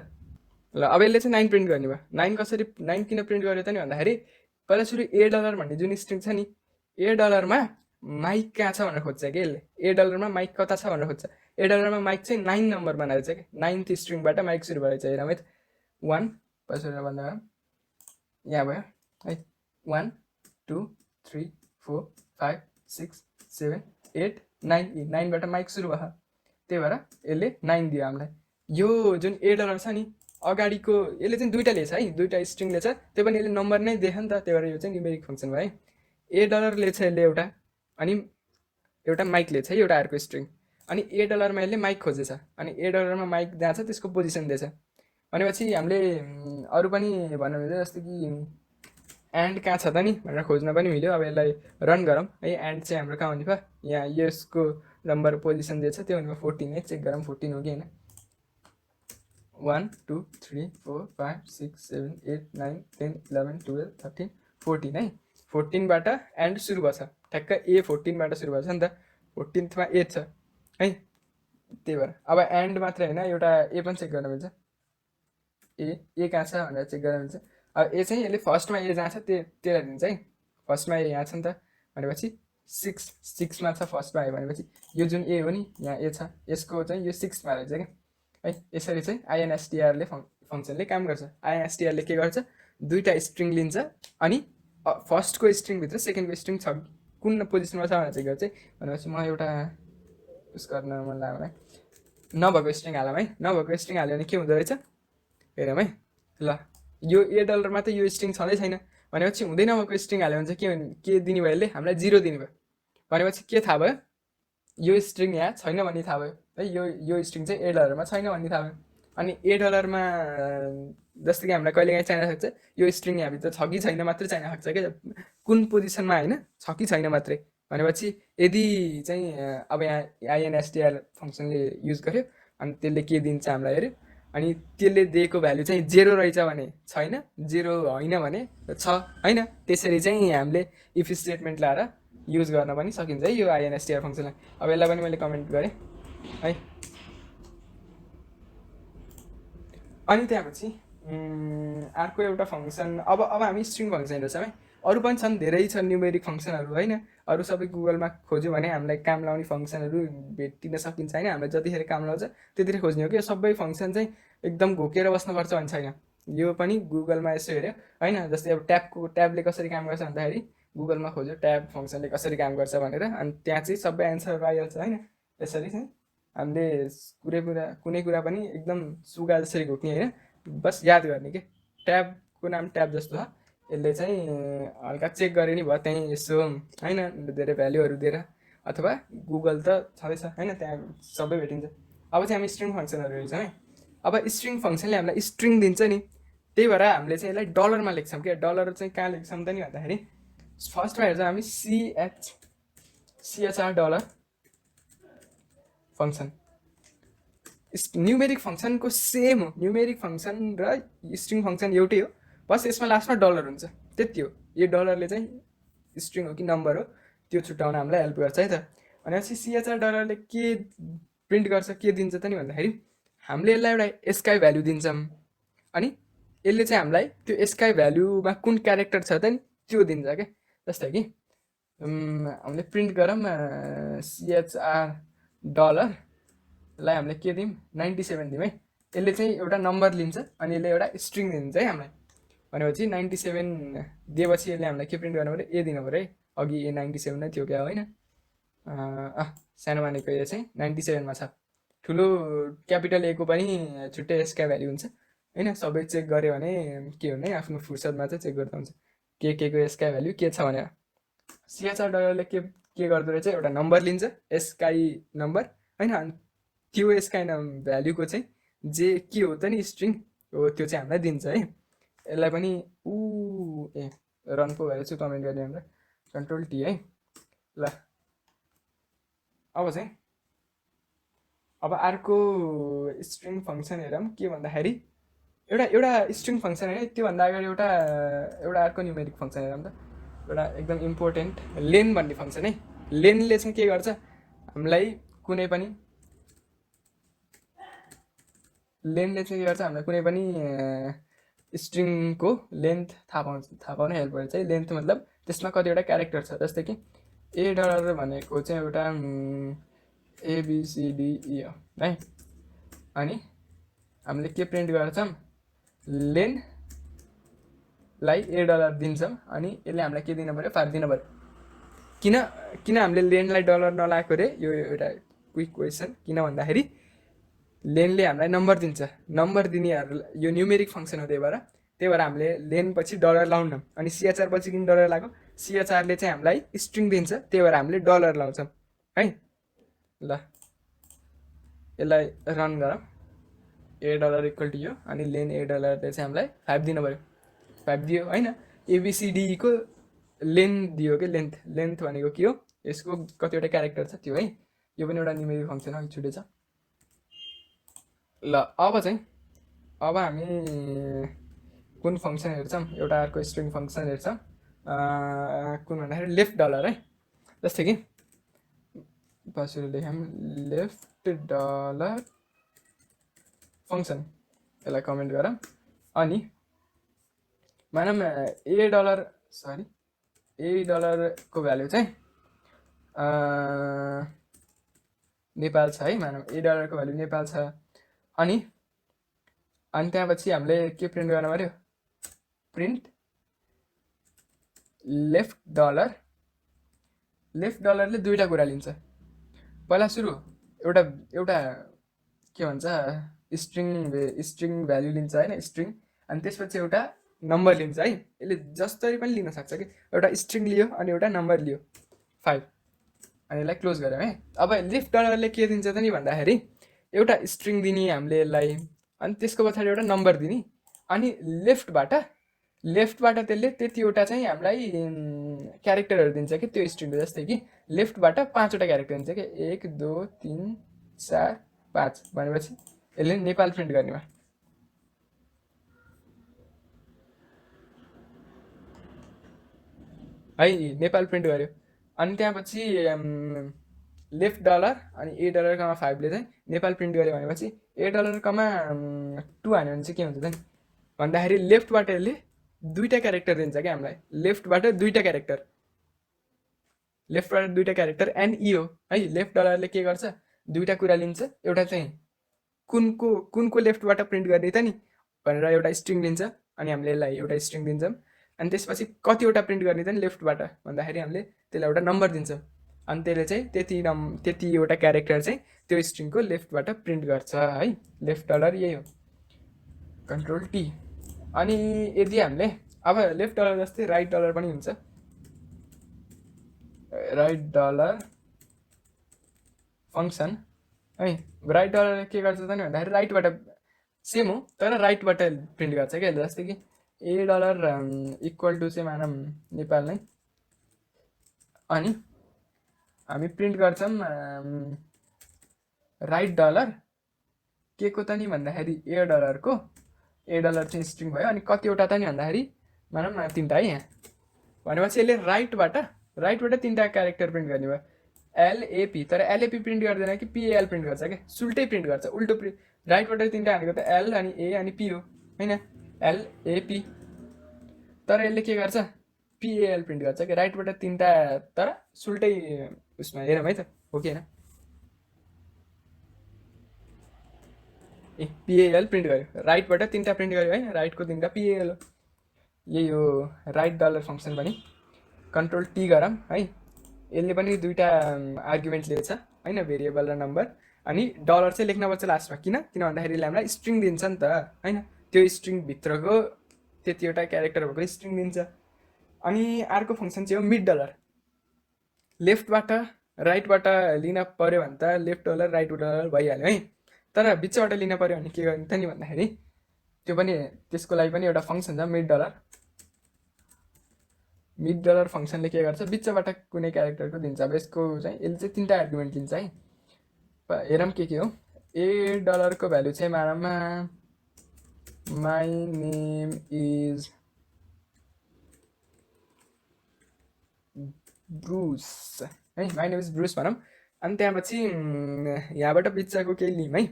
ल अब यसले चाहिँ 9 प्रिन्ट गर्ने भयो। 9 किन प्रिन्ट गर्यो त नि भन्दाखेरि पहिला सुरु $A भन्ने जुन स्ट्रिङ छ नि, $A माइक कहाँ छ भनेर खोज्छ कि यसले, $A माइक कता छ भनेर खोज्छ। $A माइक चाहिँ 9 नम्बरमा रहेछ कि, 9th स्ट्रिङबाट माइक सुरु भएछ। हेरौँ है त, 1 पछि भन्दा यहाँ भयो है, 1 2 3 4 5 6 7 8 9, 9बाट माइक सुरु भयो, त्यही भएर यसले 9 दियो हामीलाई। यो जुन $A छ नि अगाडिको यसले चाहिँ दुईवटा लिएछ है, दुईवटा स्ट्रिङ लिएछ, त्यो पनि यसले नम्बर नै देख्यो नि त, त्यही भएर यो चाहिँ न्युमेरिक फङ्सन भयो है। $A लिएछ यसले एउटा, अनि एउटा माइक लिएछ है, एउटा अर्को स्ट्रिङ, अनि $A मा यसले माइक खोजेछ, अनि $A मा माइक जहाँ छ त्यसको पोजिसन दिएछ। भनेपछि हामीले अरू पनि भन्नु मिल्छ, जस्तै कि एन्ड कहाँ छ त नि भनेर खोज्न पनि मिल्यो। अब यसलाई रन गरौँ है, एन्ड चाहिँ हाम्रो कहाँ हुने भयो, यहाँ यसको नम्बर पोजिसन दिएछ, त्यो हुने भयो 14 है, चेक गरौँ 14 हो कि होइन। 1 2 3 4 5 6 7 8 9 10 11 12 13 14 है, 14बाट एन्ड सुरु भएछ, ठ्याक्क A14बाट सुरु भएछ नि त, 14th मा A छ है, त्यही भएर अब एन्ड मात्रै होइन एउटा ए पनि चेक गर्न मिल्छ, ए कहाँ छ भनेर चेक गर्न मिल्छ। अब ए चाहिँ यसले फर्स्टमा ए जहाँ छ त्यसलाई दिन्छ है, फर्स्टमा ए यहाँ छ नि त, भनेपछि 6मा छ फर्स्टमा आयो, भनेपछि यो जुन ए हो नि यहाँ ए छ, यसको चाहिँ यो 6मा रहेछ क्या है। यसरी चाहिँ आइएनएसटिआरले फङ्सनले काम गर्छ। आइएनएसटिआरले के गर्छ, दुईवटा स्ट्रिङ लिन्छ, अनि फर्स्टको स्ट्रिङभित्र सेकेन्डको स्ट्रिङ छ कुन पोजिसनमा छ भनेर चेक गर्छ है। भनेपछि म एउटा उस गर्न मन लाग्यो है, नभएको स्ट्रिङ हालौँ है, नभएको स्ट्रिङ हाल्यो भने के हुँदो रहेछ हेरौँ है। ल यो $A त यो स्ट्रिङ छँदै छैन, भनेपछि हुँदै नभएको स्ट्रिङ हाल्यो भने चाहिँ के दिने भयो, यसले हामीलाई 0 दिने भयो। भनेपछि के थाहा भयो, यो स्ट्रिङ यहाँ छैन भन्ने थाहा भयो है, यो स्ट्रिङ चाहिँ $A मा छैन भन्ने थाहा भयो। अनि $A मा जस्तो कि हामीलाई कहिलेकाहीँ चाहिन सक्छ यो स्ट्रिङ यहाँभित्र छ कि छैन मात्रै चाहिन सक्छ क्या, कुन पोजिसनमा होइन, छ कि छैन मात्रै। भनेपछि यदि चाहिँ अब यहाँ आइएनएसटिआर फङ्सनले युज गर्यो अनि त्यसले के दिन्छ हामीलाई हेऱ्यो, अनि त्यसले दिएको भ्यालु चाहिँ 0 रहेछ भने छैन, 0 होइन भने छ होइन। त्यसरी चाहिँ हामीले इफ स्टेटमेन्ट लाएर युज गर्न पनि सकिन्छ है यो आइएनएसटिआर फङ्सनलाई। अब यसलाई पनि मैले कमेन्ट गरेँ है। अनि त्यसपछि अर्को एउटा फङ्सन, अब हामी स्ट्रिङ फङ्सन हेर्छौँ है। अरू पनि छन्, धेरै छन् न्युमेरिक फङ्सनहरू होइन। अरू सबै गुगलमा खोज्यो भने हामीलाई काम लाउने फङ्सनहरू भेटिन सकिन्छ होइन। हामीलाई जतिखेर काम लाउँछ त्यतिखेर खोज्ने हो कि। यो सबै फङ्सन चाहिँ एकदम घोकेर बस्नुपर्छ भन्ने छैन। यो पनि गुगलमा यसो हेऱ्यो होइन। जस्तै अब ट्याबले कसरी काम गर्छ भन्दाखेरि गुगलमा खोज्यो ट्याब फङ्सनले कसरी काम गर्छ भनेर, अनि त्यहाँ चाहिँ सबै एन्सर पाइहाल्छ होइन। यसरी चाहिँ हामीले कुनै कुरा पनि एकदम सुगा जसरी घोक्ने होइन, बस याद गर्ने के। ट्याबको नाम ट्याब जस्तो छ, यसले चाहिँ हल्का चेक गरे नि भयो त्यहीँ यसो होइन, धेरै भ्याल्युहरू दिएर। अथवा गुगल त छँदैछ होइन, त्यहाँ सबै भेटिन्छ। अब चाहिँ हामी स्ट्रिङ फङ्सनहरू हेर्छौँ है। अब स्ट्रिङ फङ्सनले हामीलाई स्ट्रिङ दिन्छ नि, त्यही भएर हामीले चाहिँ यसलाई डलरमा लेख्छौँ क्या। डलर चाहिँ कहाँ लेख्छौँ त नि भन्दाखेरि फर्स्टमा हेर्छौँ हामी CHR डलर फङ्सन। न्युमेरिक फङ्सनको सेम हो, न्युमेरिक फङ्सन र स्ट्रिङ फङ्सन एउटै हो, बस यसमा लास्टमा डलर हुन्छ, त्यति हो। यो डलरले चाहिँ स्ट्रिङ हो कि नम्बर हो त्यो छुट्याउन हामीलाई हेल्प गर्छ है त। भनेपछि CHR डलरले के प्रिन्ट गर्छ, के दिन्छ त नि भन्दाखेरि हामीले यसलाई एउटा स्काई भ्याल्यु दिन्छौँ, अनि यसले चाहिँ हामीलाई त्यो स्काई भ्याल्युमा कुन क्यारेक्टर छ त नि त्यो दिन्छ क्या। जस्तै कि हामीले प्रिन्ट गरौँ CHR डलरलाई हामीले के दिउँ 97 दिउँ है। यसले चाहिँ एउटा नम्बर लिन्छ अनि यसले एउटा स्ट्रिङ दिन्छ है हामीलाई। भनेपछि 97 दिएपछि यसले हामीलाई के प्रिन्ट गर्नु पऱ्यो, ए दिनु पऱ्यो है। अघि ए 97 नै थियो क्या होइन, सानो मानेको यो चाहिँ 97मा छ। ठुलो क्यापिटल एको पनि छुट्टै यसका भ्याल्यु हुन्छ होइन। सबै चेक गऱ्यो भने के हुने, आफ्नो फुर्सदमा चाहिँ चेक गर्दा हुन्छ के को यसका भ्याल्यु के छ भनेर। CHR डलरले के गर्दो रहेछ, एउटा नम्बर लिन्छ स्काई नम्बर होइन, अनि त्यो स्काई भ्याल्युको चाहिँ जे के हो त नि स्ट्रिङ हो त्यो चाहिँ हामीलाई दिन्छ है। यसलाई पनि रन पो भएर चाहिँ कमेन्ट गर्ने हाम्रो कन्ट्रोल टी है। ल अब चाहिँ अब अर्को स्ट्रिङ फङ्सन हेरौँ के भन्दाखेरि एउटा स्ट्रिङ फङ्सन होइन, त्योभन्दा अगाडि एउटा अर्को न्युमेरिक फङ्सन हेरौँ त। एउटा एकदम इम्पोर्टेन्ट लेन भन्ने फङ्सन है। लेनले चाहिँ के गर्छ, हामीलाई कुनै पनि स्ट्रिङको लेन्थ थाहा पाउन हेल्प गर्छ है। लेन्थ मतलब त्यसमा कतिवटा क्यारेक्टर छ। जस्तै कि ए डलर भनेको चाहिँ एउटा ABCDE हो है। अनि हामीले के प्रिन्ट गर्छौँ, लेनलाई ए डलर दिन्छौँ अनि यसले हामीलाई के दिनु पऱ्यो, 5 दिनु पऱ्यो। किन हामीले लेनलाई डलर नलाएको रे, यो एउटा क्विक क्वेसन। किन भन्दाखेरि लेनले हामीलाई नम्बर दिन्छ, नम्बर दिनेहरू यो न्युमेरिक फङ्सन हो, त्यही भएर हामीले लेन पछि डलर लाउन। अनि CHR पछि किन डलर लगाएको, CHRले चाहिँ हामीलाई स्ट्रिङ दिन्छ, त्यही भएर हामीले डलर लाउँछौँ है। ल यसलाई रन गरौँ, ए डलर इक्वल टु यो, अनि लेन ए डलरले चाहिँ हामीलाई 5 दिनु पऱ्यो। 5 दियो होइन। ABCDको लेन दियो कि लेन्थ भनेको के हो, यसको कतिवटा क्यारेक्टर छ त्यो है। यो पनि एउटा न्युमेरिक फङ्सन हो, छुट्टै छ। ल अब हामी कुन फङ्सन हेर्छौँ, एउटा अर्को स्ट्रिङ फङ्सन हेर्छौँ कुन भन्दाखेरि लेफ्ट डलर है। जस्तै कि बसेर लेखौँ लेफ्ट डलर फङ्सन, यसलाई कमेन्ट गरौँ। अनि मानौँ ए डलरको भ्याल्यु चाहिँ नेपाल छ है। मानौँ ए डलरको भ्याल्यु नेपाल छ। अनि त्यहाँपछि हामीले के प्रिन्ट गर्नु पऱ्यो, प्रिन्ट लेफ्ट डलरले दुईवटा कुरा लिन्छ। पहिला सुरु एउटा के भन्छ स्ट्रिङ भ्याल्यु लिन्छ होइन, स्ट्रिङ। अनि त्यसपछि एउटा नम्बर लिन्छ है। यसले जसरी पनि लिन सक्छ कि, एउटा स्ट्रिङ लियो अनि एउटा नम्बर लियो 5, अनि यसलाई क्लोज गऱ्यौँ है। अब लेफ्ट डलरले के दिन्छ त नि भन्दाखेरि एउटा स्ट्रिङ दिने हामीले यसलाई, अनि त्यसको पछाडि एउटा नम्बर दिने, अनि लेफ्टबाट त्यसले त्यतिवटा चाहिँ हामीलाई क्यारेक्टरहरू दिन्छ कि त्यो स्ट्रिङको। जस्तै कि लेफ्टबाट 5वटा क्यारेक्टर दिन्छ कि 1 2 3 4 5 भनेपछि यसले नेपाल प्रिन्ट गर्ने भयो। है, नेपाल प्रिन्ट गर्यो। अनि त्यहाँपछि लेफ्ट डलर अनि ए डलर, फाइभले चाहिँ नेपाल प्रिन्ट गर्यो भनेपछि ए डलर, 2 हान्यो भने चाहिँ के हुन्छ त नि भन्दाखेरि लेफ्टबाट यसले दुईवटा क्यारेक्टर दिन्छ क्या हामीलाई, लेफ्टबाट दुईवटा क्यारेक्टर, एन्ड ई हो है। लेफ्ट डलरले के गर्छ, दुईवटा कुरा लिन्छ, एउटा चाहिँ कुनको लेफ्टबाट प्रिन्ट गर्ने त नि भनेर एउटा स्ट्रिङ लिन्छ, अनि हामीले यसलाई एउटा स्ट्रिङ दिन्छौँ। अनि त्यसपछि कतिवटा प्रिन्ट गर्ने त नि लेफ्टबाट भन्दाखेरि हामीले त्यसलाई एउटा नम्बर दिन्छौँ, अनि त्यसले चाहिँ त्यतिवटा क्यारेक्टर चाहिँ त्यो स्ट्रिङको लेफ्टबाट प्रिन्ट गर्छ है। लेफ्ट डलर यही हो, कन्ट्रोल टी। अनि यदि हामीले अब लेफ्ट डलर जस्तै राइट डलर पनि हुन्छ, राइट डलर फङ्सन है। राइट डलर के गर्छ त नि भन्दाखेरि राइटबाट सेम हो तर राइटबाट प्रिन्ट गर्छ क्या, जस्तै कि ए डलर इक्वल टु चाहिँ मानौँ नेपाल नै, अनि हामी प्रिन्ट गर्छौँ राइट डलर के को त नि भन्दाखेरि ए डलर चाहिँ स्ट्रिङ भयो, अनि कतिवटा त नि भन्दाखेरि मानौँ न 3टा है यहाँ भनेपछि यसले राइटबाट 3टा क्यारेक्टर प्रिन्ट गर्ने भयो, एलएपी। तर एलएपी प्रिन्ट गर्दैन कि पिएल प्रिन्ट गर्छ क्या, सुल्टै प्रिन्ट गर्छ, उल्टो प्रिन्ट। राइटबाट 3टा हानेको त एल अनि ए अनि पी हो होइन, एलएपी। तर यसले के गर्छ, पिएल प्रिन्ट गर्छ क्या, राइटबाट 3टा तर सुल्टै उसमा हेरौँ है त, हो कि होइन। ए पिएल प्रिन्ट गर्यो, राइटबाट 3टा प्रिन्ट गर्यो है, राइटको 3टा पिएल हो। यही हो राइट डलर फङ्सन पनि। कन्ट्रोल टी गरौँ है, यसले पनि दुईवटा आर्गुमेन्ट लिएछ होइन, भेरिएबल र नम्बर। अनि डलर चाहिँ लेख्नुपर्छ लास्टमा, किन भन्दाखेरि यसले हामीलाई स्ट्रिङ दिन्छ नि त होइन, त्यो स्ट्रिङभित्रको त्यतिवटा क्यारेक्टर भएको स्ट्रिङ दिन्छ। अनि अर्को फङ्सन चाहिँ हो मिड डलर। लेफ्टबाट राइटबाट लिन पऱ्यो भने त लेफ्ट डलर राइट डलर भइहाल्यो है, तर बिचबाट लिन पऱ्यो भने के गर्ने त नि भन्दाखेरि त्यो पनि, त्यसको लागि पनि एउटा फङ्सन छ मिड डलर। मिड डलर फङ्सनले के गर्छ, बिचबाट कुनै क्यारेक्टरको दिन्छ। अब यसको चाहिँ यसले चाहिँ 3टा आर्गुमेन्ट दिन्छ है, हेरौँ के हो। ए डलरको भ्यालु चाहिँ मानौँ माई नेम इज ब्रुस है, माई नेम इज ब्रुस भनौँ। अनि त्यहाँपछि यहाँबाट बिचको केही लिउँ है,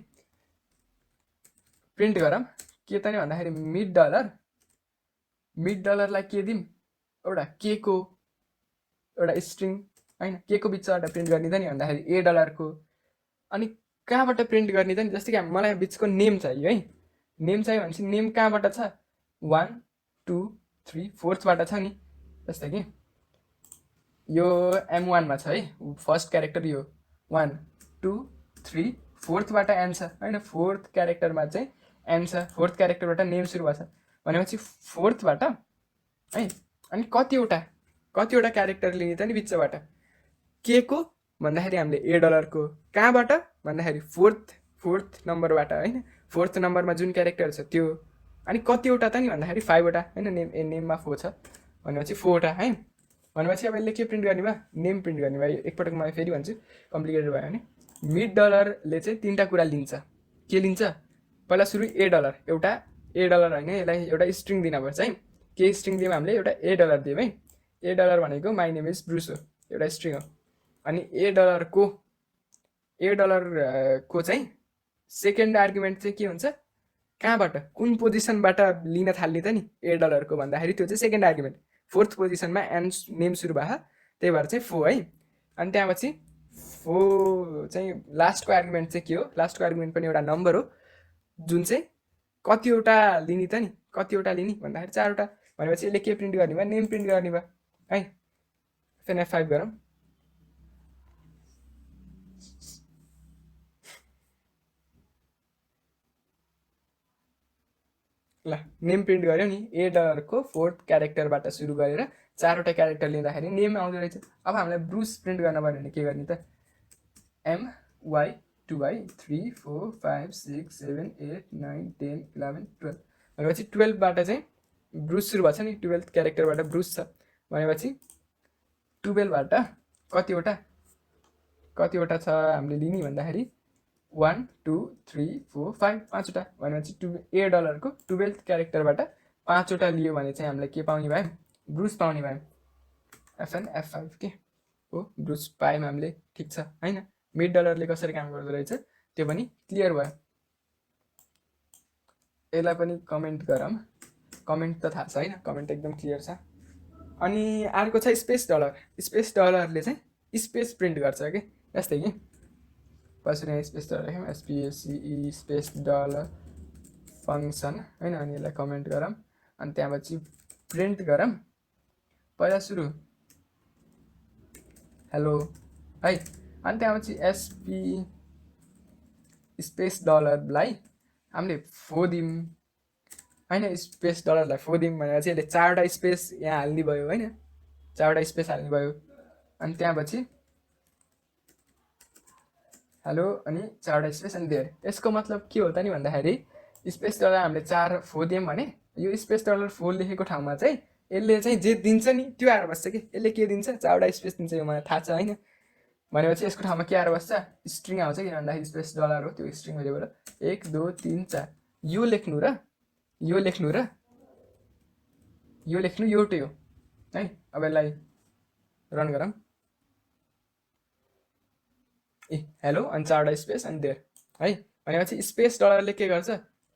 प्रिन्ट गरौँ के त नि भन्दाखेरि मिड डलरलाई के दिउँ, एउटा के को एउटा स्ट्रिङ होइन, के को बिचबाट प्रिन्ट गर्ने त नि भन्दाखेरि ए डलरको। अनि कहाँबाट प्रिन्ट गर्ने त नि, जस्तै कि मलाई बिचको नेम चाहियो है, नेम चाहियो भनेपछि नेम कहाँबाट छ, 1 2 3 4थबाट छ नि, जस्तै कि यो M1मा छ है, फर्स्ट क्यारेक्टर यो 1 2 3 4थबाट एन छ होइन, 4th क्यारेक्टरमा चाहिँ एन छ, 4th क्यारेक्टरबाट नेम सुरु भएको छ भनेपछि 4थबाट है। अनि कतिवटा क्यारेक्टर लिने त नि बिचबाट, के को भन्दाखेरि हामीले ए डलरको, कहाँबाट भन्दाखेरि फोर्थ नम्बरबाट होइन, 4th नम्बरमा जुन क्यारेक्टर छ त्यो। अनि कतिवटा त नि भन्दाखेरि 5वटा होइन, नेममा 4 छ भनेपछि 4वटा है। भनेपछि अब यसले के प्रिन्ट गर्ने भयो, नेम प्रिन्ट गर्ने भयो। एकपटक म फेरि भन्छु, कम्प्लिकेटेड भयो भने मिड डलरले चाहिँ 3टा कुरा लिन्छ। के लिन्छ, पहिला सुरु ए डलर, एउटा ए डलर होइन, यसलाई एउटा स्ट्रिङ दिनुपर्छ है। के स्ट्रिङ दियौँ हामीले, एउटा ए डलर दियौँ है। ए डलर भनेको माई नेम इज ब्रुस हो, एउटा स्ट्रिङ हो। अनि ए डलरको चाहिँ सेकेन्ड आर्गुमेन्ट चाहिँ के हुन्छ, कहाँबाट कुन पोजिसनबाट लिन थाल्ने त नि ए डलरको भन्दाखेरि त्यो चाहिँ सेकेन्ड आर्गुमेन्ट। 4th पोजिसनमा एन्ड नेम सुरु भयो, त्यही भएर चाहिँ 4 है। अनि त्यहाँपछि 4 चाहिँ लास्टको आर्गुमेन्ट चाहिँ के हो, लास्टको आर्गुमेन्ट पनि एउटा नम्बर हो, जुन चाहिँ कतिवटा लिने त नि, कतिवटा लिने भन्दाखेरि 4वटा भनेपछि यसले के प्रिन्ट गर्ने भयो, नेम प्रिन्ट गर्ने भयो है। फेरि F5 गरौँ, ल नेम प्रिन्ट गऱ्यो नि, ए डलरको 4th क्यारेक्टरबाट सुरु गरेर 4वटा क्यारेक्टर लिँदाखेरि नेम आउँदो रहेछ। अब हामीलाई ब्रुस प्रिन्ट गर्न पऱ्यो भने के गर्ने त, MY 2Y 3 4 5 6 7 8 9 10 11 12 भनेपछि 12बाट चाहिँ ब्रुस सुरु भएको छ नि, 12th क्यारेक्टरबाट ब्रुस छ भनेपछि 12बाट कतिवटा छ हामीले लिने भन्दाखेरि 1 2 3 4 5 5वटा भनेपछि ए डलरको 12th क्यारेक्टरबाट 5वटा लियो भने चाहिँ हामीलाई के पाउने भयो, ब्रुस पाउने भयो। FN F5 के हो ब्रुस पायौँ हामीले, ठिक छ होइन। मिड डलरले कसरी काम गर्दो रहेछ त्यो पनि क्लियर भयो। यसलाई पनि कमेन्ट गरौँ, कमेन्ट त थाहा छ होइन, कमेन्ट एकदम क्लियर छ। अनि अर्को छ स्पेस डलर। स्पेस डलरले चाहिँ स्पेस प्रिन्ट गर्छ कि, जस्तै कि पछि यहाँ स्पेस डलर लेख्यौँ, SPACE स्पेस डलर फङ्सन होइन। अनि यसलाई कमेन्ट गरौँ, अनि त्यहाँपछि प्रिन्ट गरौँ। पहिला सुरु हेलो है, अनि त्यहाँपछि SP स्पेस डलरलाई हामीले फोदिम होइन, स्पेस डलरलाई फोदिम भनेर चाहिँ यसले 4वटा स्पेस यहाँ हाल्ने भयो होइन, 4वटा स्पेस हाल्ने भयो। अनि त्यहाँपछि हेलो अनि 4वटा स्पेस अनि देयर। यसको मतलब के हो त नि भन्दाखेरि स्पेस डलर हामीले 4 फोदियौँ भने यो स्पेस डलर 4 लेखेको ठाउँमा चाहिँ यसले चाहिँ जे दिन्छ नि त्यो आएर बस्छ कि। यसले के दिन्छ, 4वटा स्पेस दिन्छ, यो मलाई थाहा छ होइन। भनेपछि यसको ठाउँमा के आएर बस्छ, स्ट्रिङ आउँछ कि भन्दाखेरि स्पेस डलर हो त्यो स्ट्रिङ भेरिएबल 1 2 3 4 यो लेख्नु र यो लेख्नु र यो लेख्नु एउटै हो है। अब यसलाई रन गरौँ, ए हेलो अनि 4वटा स्पेस अनि देयर है। भनेपछि स्पेस डलरले के गर्छ,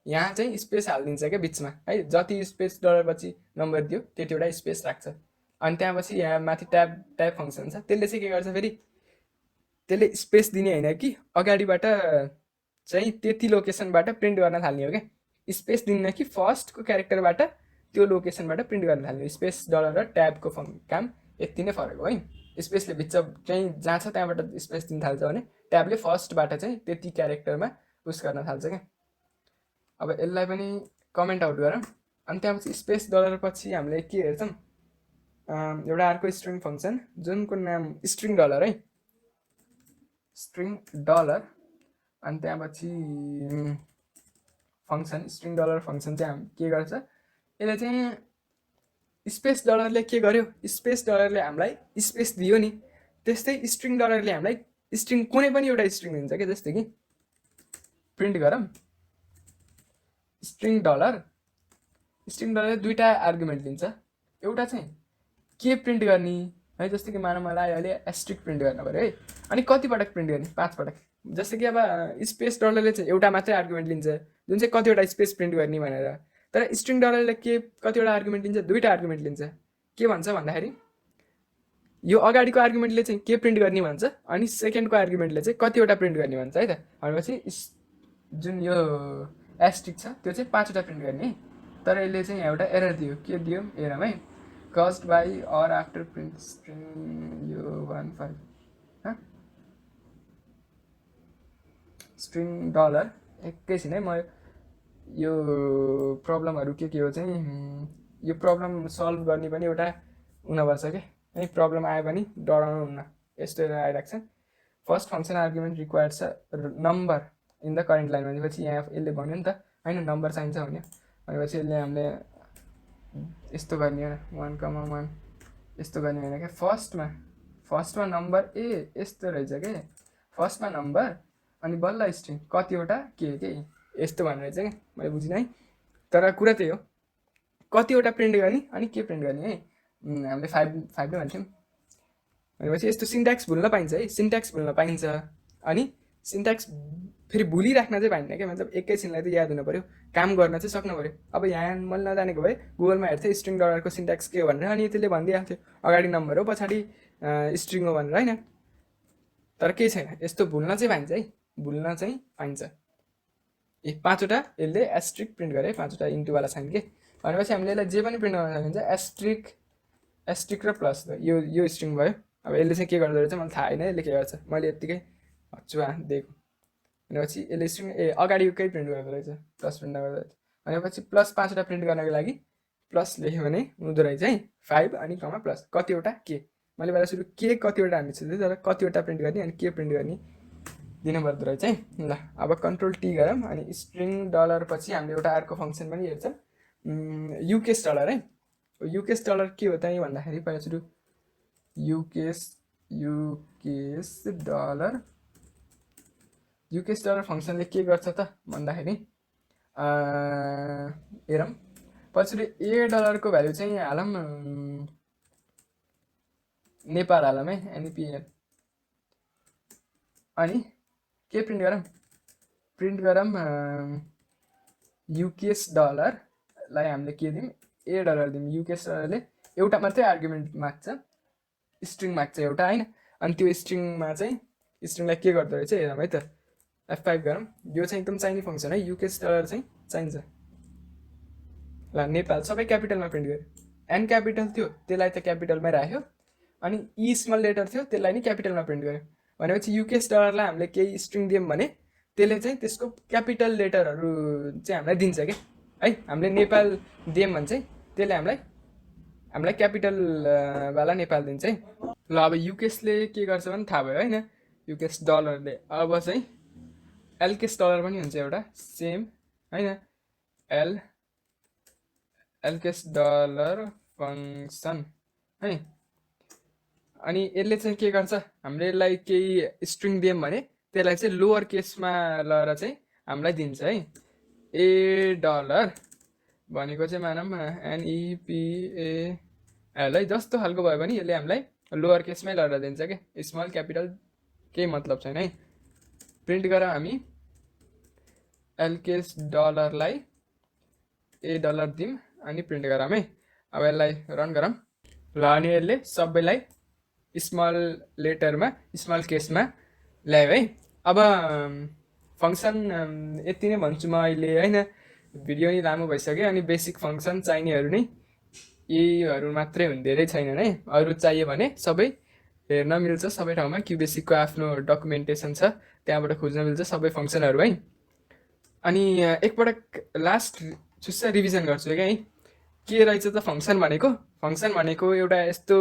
यहाँ चाहिँ स्पेस हालिदिन्छ क्या बिचमा है, जति स्पेस डलर पछि नम्बर दियो त्यतिवटा स्पेस राख्छ। अनि त्यहाँपछि यहाँ माथि ट्याब फङ्सन छ, त्यसले चाहिँ के गर्छ फेरि, त्यसले स्पेस दिने होइन कि अगाडिबाट चाहिँ त्यति लोकेसनबाट प्रिन्ट गर्न थाल्ने हो क्या। स्पेस दिन्न कि फर्स्टको क्यारेक्टरबाट त्यो लोकेसनबाट प्रिन्ट गर्न थाल्ने। स्पेस डलर र ट्याबको काम यति नै फरक हो है। स्पेसले बिच चाहिँ जहाँ छ त्यहाँबाट स्पेस दिन थाल्छ भने ट्याबले फर्स्टबाट चाहिँ त्यति क्यारेक्टरमा उस गर्न थाल्छ क्या। अब यसलाई पनि कमेन्ट आउट गरौँ, अनि त्यहाँपछि स्पेस डलर पछि हामीले के हेर्छौँ, एउटा अर्को स्ट्रिङ फङ्सन जुनको नाम स्ट्रिङ डलर है, स्ट्रिङ डलर। अनि त्यहाँपछि फङ्सन स्ट्रिङ डलर फङ्सन चाहिँ के गर्छ, यसले चाहिँ स्पेस डलरले के गर्यो, स्पेस डलरले हामीलाई स्पेस दियो नि, त्यस्तै स्ट्रिङ डलरले हामीलाई स्ट्रिङ कुनै पनि एउटा स्ट्रिङ दिन्छ क्या। जस्तै कि प्रिन्ट गरौँ स्ट्रिङ डलरले 2टा आर्गुमेन्ट दिन्छ, एउटा चाहिँ के प्रिन्ट गर्ने है, जस्तै कि मानौँ मलाई अहिले एस्ट्रिक प्रिन्ट गर्न पऱ्यो है, अनि कति पटक प्रिन्ट गर्ने, 5 पटक। जस्तै कि अब स्पेस डलरले चाहिँ एउटा मात्रै आर्गुमेन्ट लिन्छ जुन चाहिँ कतिवटा स्पेस प्रिन्ट गर्ने भनेर, तर स्ट्रिङ डलरले के कतिवटा आर्गुमेन्ट लिन्छ, 2टा आर्गुमेन्ट लिन्छ। के भन्छ भन्दाखेरि यो अगाडिको आर्गुमेन्टले चाहिँ के प्रिन्ट गर्ने भन्छ, अनि सेकेन्डको आर्गुमेन्टले चाहिँ कतिवटा प्रिन्ट गर्ने भन्छ है त। भनेपछि जुन यो एस्ट्रिक छ त्यो चाहिँ 5वटा प्रिन्ट गर्ने है। तर यसले चाहिँ एउटा एरर दियो, के दियो हेरौँ है, caused by or after print string यो 15 स्ट्रिङ डलर। एकैछिन है, म यो प्रब्लमहरू के हो चाहिँ यो प्रब्लम सल्भ गर्ने पनि एउटा हुनुपर्छ कि है, प्रब्लम आयो भने डराउनु हुन्न, यस्तो आइरहेको छ। फर्स्ट फङ्सन आर्गुमेन्ट रिक्वायर्ड छ number in the current line, भनेपछि यहाँ यसले भन्यो नि त होइन नम्बर चाहिन्छ भन्यो, भनेपछि यसले हामीले यस्तो गर्ने हो 1,1 यस्तो गर्ने होइन क्या। फर्स्टमा नम्बर यस्तो रहेछ के, फर्स्टमा नम्बर अनि बल्ल स्ट्रिङ कतिवटा के यस्तो भन्नु रहेछ क्या, मैले बुझिनँ है। तर कुरा त्यही हो, कतिवटा प्रिन्ट गर्ने अनि के प्रिन्ट गर्ने है, हामीले 5 नै भन्थ्यौँ। भनेपछि यस्तो सिन्ट्याक्स भुल्न पाइन्छ है, सिन्ट्याक्स भुल्न पाइन्छ। अनि सिन्ट्याक्स फेरि भुलिराख्न चाहिँ पाइन्न क्या, मतलब एकैछिनलाई त याद हुनु पऱ्यो, काम गर्न चाहिँ सक्नु पऱ्यो। अब यहाँ मैले नजानेको भए गुगलमा हेर्थेँ स्ट्रिङ डलरको सिन्ट्याक्स के हो भनेर, अनि त्यसले भनिदिइहाल्थ्यो अगाडि नम्बर हो पछाडि स्ट्रिङ हो भनेर होइन। तर केही छैन, यस्तो भुल्न चाहिँ पाइन्छ है, भुल्न चाहिँ पाइन्छ। 5वटा यसले एस्ट्रिक प्रिन्ट गरे, 5वटा इन्टुवाला छैन के। भनेपछि हामीले यसलाई जे पनि प्रिन्ट गर्न सकिन्छ, एस्ट्रिक र प्लस यो स्ट्रिङ भयो। अब यसले चाहिँ के गर्दो रहेछ मलाई थाहा होइन, यसले के गर्छ, मैले यत्तिकै हच्चुवा दिएको। भनेपछि यसले स्ट्रिङ अगाडिकै प्रिन्ट गर्दो रहेछ, प्लस प्रिन्ट गर्दो रहेछ। भनेपछि प्लस 5वटा प्रिन्ट गर्नको लागि प्लस लेख्यो भने हुँदो रहेछ है 5 अनि कमा प्लस कतिवटा के। मैले पहिला सुरु के कतिवटा हामी सोध्थेँ, तर कतिवटा प्रिन्ट गर्ने अनि के प्रिन्ट गर्ने दिनुपर्दो रहेछ है। ल अब कन्ट्रोल टी गरौँ, अनि स्ट्रिङ डलर पछि हामीले एउटा अर्को फङ्सन पनि हेर्छौँ, युकेस डलर है। युकेस डलर के हो त भन्दाखेरि पहिला सुरु युकेस डलर फङ्सनले के गर्छ त भन्दाखेरि हेरौँ, पछि ए डलरको भ्यालु चाहिँ हालौँ नेपाल हालौँ है, NEPL। अनि के प्रिन्ट गरौँ? प्रिन्ट गरौँ युकेएस डलरलाई हामीले के दिउँ? $A दिउँ। युकेएस डलरले एउटा मात्रै आर्गुमेन्ट माग्छ, स्ट्रिङ माग्छ एउटा होइन। अनि त्यो स्ट्रिङमा चाहिँ स्ट्रिङलाई के गर्दो रहेछ हेरौँ है त। F5 गरौँ। यो चाहिँ एकदम चाहिने फङ्सन है, युकेएस डलर चाहिँ चाहिन्छ। ल नेपाल सबै क्यापिटलमा प्रिन्ट गर्यो। एन क्यापिटल थियो त्यसलाई त क्यापिटलमै राख्यो, अनि ई स्मल लेटर थियो त्यसलाई नि क्यापिटलमा प्रिन्ट गर्यो। भनेपछि युकेएस डलरलाई हामीले केही स्ट्रिङ दियौँ भने त्यसले चाहिँ त्यसको क्यापिटल लेटरहरू चाहिँ हामीलाई दिन्छ क्या है। हामीले नेपाल दियौँ भने चाहिँ त्यसले हामीलाई क्यापिटल वाला नेपाल दिन्छ है। ल अब युकेएसले के गर्छ भने थाहा भयो होइन। युकेएस डलरले अब चाहिँ एलकेएस डलर पनि हुन्छ एउटा सेम होइन। एलकेएस डलर फङ्सन है। अनि यसले चाहिँ के गर्छ, हामीले यसलाई केही स्ट्रिङ दियौँ भने त्यसलाई चाहिँ लोवर केसमा लगाएर चाहिँ हामीलाई दिन्छ है। $A भनेको चाहिँ मानौँ NEPAL है, जस्तो खालको भयो भने यसले हामीलाई लोवर केसमै लगाएर दिन्छ क्या, स्मल क्यापिटल केही मतलब छैन है। प्रिन्ट गरौँ हामी एलकेएस डलरलाई $A दिउँ अनि प्रिन्ट गरौँ है। अब यसलाई रन गरौँ। ल अनि यसले सबैलाई स्मल लेटरमा स्मल केसमा ल्यायो है। अब फङ्सन यति नै भन्छु म अहिले होइन। भिडियो नि लामो भइसक्यो, अनि बेसिक फङ्सन चाहिनेहरू नै यहीहरू मात्रै हुन्, धेरै छैनन् है। अरू चाहियो भने सबै हेर्न मिल्छ, सबै ठाउँमा क्युबेसिकको आफ्नो डकुमेन्टेसन छ, त्यहाँबाट खोज्न मिल्छ सबै फङ्सनहरू है। अनि एकपटक लास्ट चुस्सा रिभिजन गर्छु क्या है, के रहेछ त फङ्सन भनेको। फङ्सन भनेको एउटा यस्तो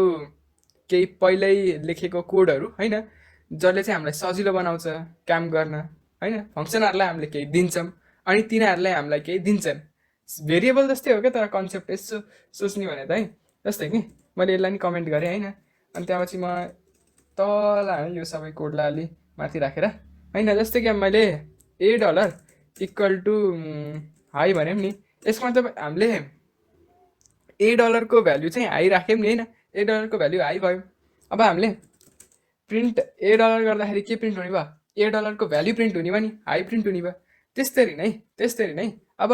केही पहिल्यै लेखेको कोडहरू होइन, जसले चाहिँ हामीलाई सजिलो बनाउँछ काम गर्न होइन। फङ्सनहरूलाई हामीले केही दिन्छौँ अनि तिनीहरूलाई हामीलाई केही दिन्छन्, भेरिएबल जस्तै हो क्या, तर कन्सेप्ट यसो सोच्ने भने त है। जस्तै कि मैले यसलाई नि कमेन्ट गरेँ होइन, अनि त्यहाँपछि म तल यो सबै कोडलाई अलि माथि राखेर होइन। जस्तै कि मैले $A इक्वल टु हाई भन्यौँ नि, यसमा त हामीले $A को भ्याल्यु चाहिँ हाई राख्यौँ नि होइन। $A को भ्याल्यु हाई भयो। अब हामीले प्रिन्ट $A गर्दाखेरि के प्रिन्ट हुने भयो? $A को भ्याल्यु प्रिन्ट हुने भयो नि, हाई प्रिन्ट हुने भयो। त्यस्तरी नै अब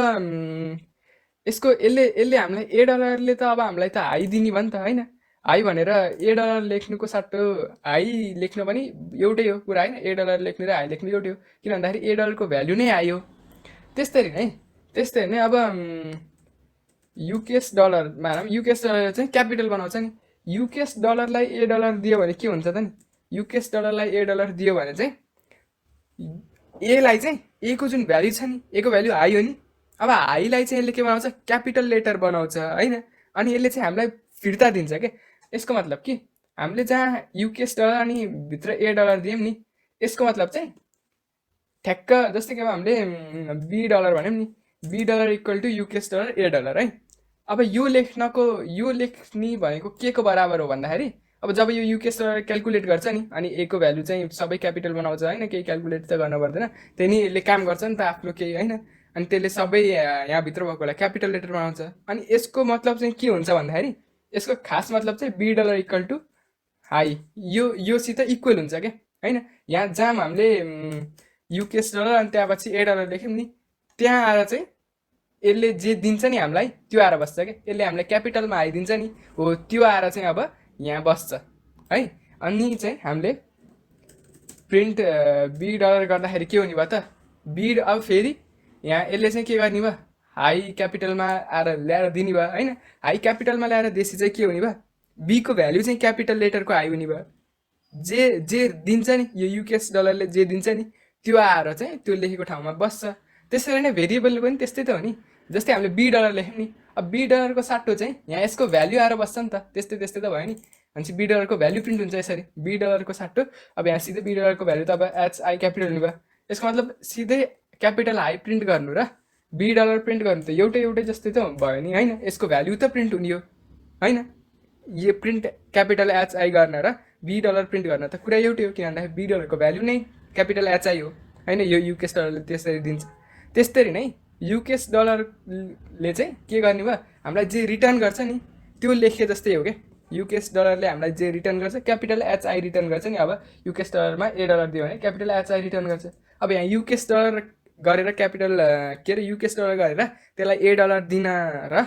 यसको यसले हामीलाई $A त अब हामीलाई त हाई दिने भयो नि त होइन। हाई भनेर $A लेख्नुको सट्टो हाई लेख्नु पनि एउटै हो कुरा होइन। $A लेख्नु र हाई लेख्नु एउटै हो, किन भन्दाखेरि $A को भ्याल्यु नै हाई हो। त्यस्तरी नै अब युकेएस डलर मानौँ, युकेएस डलर चाहिँ क्यापिटल बनाउँछ नि। युकेएस डलरलाई $A दियो भने के हुन्छ त नि? युकेएस डलरलाई $A दियो भने चाहिँ एलाई चाहिँ ए को जुन भ्याल्यु छ नि, ए को भ्याल्यु हाई हो नि। अब हाईलाई चाहिँ यसले के बनाउँछ? क्यापिटल लेटर बनाउँछ होइन। अनि यसले चाहिँ हामीलाई फिर्ता दिन्छ क्या। यसको मतलब कि हामीले जहाँ युकेएस डलर अनि भित्र $A दियौँ नि, यसको मतलब चाहिँ ठ्याक्क जस्तै कि अब हामीले $B भन्यौँ नि, $B equal to UCase dollar $A है। अब यो लेख्ने भनेको के को बराबर हो भन्दाखेरि, अब जब यो युकेएस डलर क्यालकुलेट गर्छ नि, अनि ए को भ्याल्यु चाहिँ सबै क्यापिटल बनाउँछ होइन, केही क्यालकुलेट त गर्नु पर्दैन, त्यही नि यसले काम गर्छ नि त आफ्नो केही होइन। अनि त्यसले सबै यहाँभित्र भएकोलाई क्यापिटल लेटर बनाउँछ। अनि यसको मतलब चाहिँ के हुन्छ भन्दाखेरि, यसको खास मतलब चाहिँ $B इक्वल टु हाई, योसित इक्वल हुन्छ क्या होइन। यहाँ जहाँ हामीले युकेएस डलर अनि त्यहाँपछि $A लेख्यौँ नि, त्यहाँ आएर चाहिँ यसले जे दिन्छ नि हामीलाई त्यो आएर बस्छ क्या। यसले हामीलाई क्यापिटलमा हाई दिन्छ नि, हो त्यो आएर चाहिँ अब यहाँ बस्छ है। अनि चाहिँ हामीले प्रिन्ट $B गर्दाखेरि के हुने भयो त? B अब फेरि यहाँ यसले चाहिँ के गर्ने भयो? हाई क्यापिटलमा आएर ल्याएर दिने भयो होइन। हाई क्यापिटलमा ल्याएर दिएपछि चाहिँ के हुने भयो? B को भ्याल्यु चाहिँ क्यापिटल लेटरको हाई हुने भयो। जे दिन्छ नि यो युकेएस डलरले जे दिन्छ नि त्यो आएर चाहिँ त्यो लेखेको ठाउँमा बस्छ। त्यसरी नै भेरिएबलले पनि त्यस्तै त हो नि। जस्तै हामीले $B लेख्यौँ नि, अब $B को सट्टो चाहिँ यहाँ यसको भ्याल्यु आएर बस्छ नि त, त्यस्तै त भयो नि। भनेपछि $B को भ्याल्यु प्रिन्ट हुन्छ यसरी। $B को सट्टो अब यहाँ सिधै $B को भ्याल्यु त अब HI क्यापिटल हुने भयो। यसको मतलब सिधै क्यापिटल हाई प्रिन्ट गर्नु र $B प्रिन्ट गर्नु त एउटै जस्तै त भयो नि होइन। यसको भ्याल्यु त प्रिन्ट हुने हो होइन। यो प्रिन्ट क्यापिटल HI गर्न र $B प्रिन्ट गर्न त कुरा एउटै हो, किन भन्दाखेरि $B को भ्याल्यु नै क्यापिटल HI हो होइन। यो युकेएस डलरले त्यसरी दिन्छ। त्यस्तरी नै युकेएस डलरले चाहिँ के गर्ने भयो? हामीलाई जे रिटर्न गर्छ नि त्यो लेखे जस्तै हो क्या। युकेश डलरले हामीलाई जे रिटर्न गर्छ क्यापिटल एचआई रिटर्न गर्छ नि। अब युकेश डलरमा $A दियो भने क्यापिटल एचआई रिटर्न गर्छ। अब यहाँ युकेश डलर गरेर क्यापिटल के अरे युकेश डलर गरेर त्यसलाई $A दिन र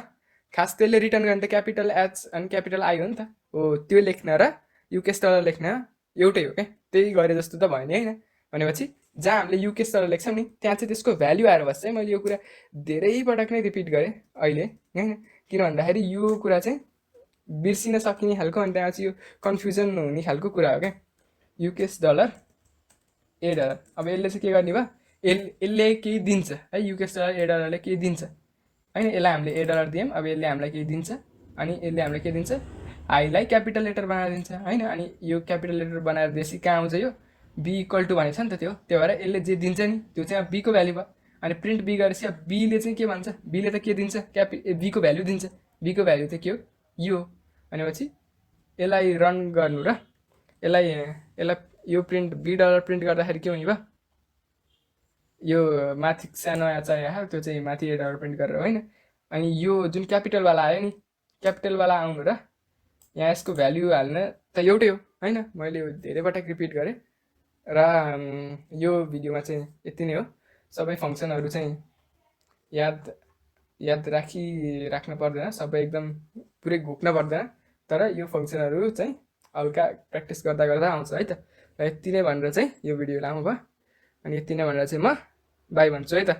खास त्यसले रिटर्न गर्ने त क्यापिटल एच अनि क्यापिटल आई हो नि त। हो त्यो लेख्न र युकेश डलर लेख्न एउटै हो क्या, त्यही गरे जस्तो त भयो नि होइन। भनेपछि जहाँ हामीले युकेश डलर लेख्छौँ नि त्यहाँ चाहिँ त्यसको भ्याल्यु आएर बस्छ है। मैले यो कुरा धेरै पटक नै रिपिट गरेँ अहिले होइन, किन भन्दाखेरि यो कुरा चाहिँ बिर्सिन सकिने खालको अनि त्यहाँ चाहिँ यो कन्फ्युजन हुने खालको कुरा हो क्या। Yukesh dollar $A। अब यसले चाहिँ के गर्ने भयो, यसले केही दिन्छ है, युकेश डलर $A ले केही दिन्छ होइन। यसलाई हामीले $A दियौँ, अब यसले हामीलाई केही दिन्छ अनि यसले हामीलाई के दिन्छ, आईलाई क्यापिटल लेटर बनाएर दिन्छ होइन। अनि यो क्यापिटल लेटर बनाएर दिएपछि कहाँ आउँछ, यो बी इक्वल टू भनेको छ नि त त्यो, त्यही भएर यसले जे दिन्छ नि त्यो चाहिँ अब बीको भ्याल्यु भयो। अनि प्रिन्ट बी गरेपछि अब बीले चाहिँ के भन्छ, बीले त के दिन्छ, बीको भ्याल्यु दिन्छ, बीको भ्याल्यु त के हो, यो हो। भनेपछि यसलाई रन गर्नु र यसलाई यसलाई यो प्रिन्ट $B प्रिन्ट गर्दाखेरि के हुने भयो, यो माथि सानो एचआई आयो त्यो चाहिँ माथि $A प्रिन्ट गरेर होइन। अनि यो जुन क्यापिटलवाला आयो नि क्यापिटलवाला आउनु र यहाँ यसको भ्याल्यु हाल्न त एउटै हो होइन। मैले धेरै पटक रिपिट गरेँ र यो भिडियोमा चाहिँ यति नै हो। सबै फङ्सनहरू चाहिँ याद राख्न पर्दैन, सबै एकदम पुरै घोक्न पर्दैन, तर यो फङ्सनहरू चाहिँ हल्का प्र्याक्टिस गर्दा गर्दा आउँछ है त। र यति नै भनेर चाहिँ यो भिडियो लामो भयो, अनि यति नै भनेर चाहिँ म बाई भन्छु है त।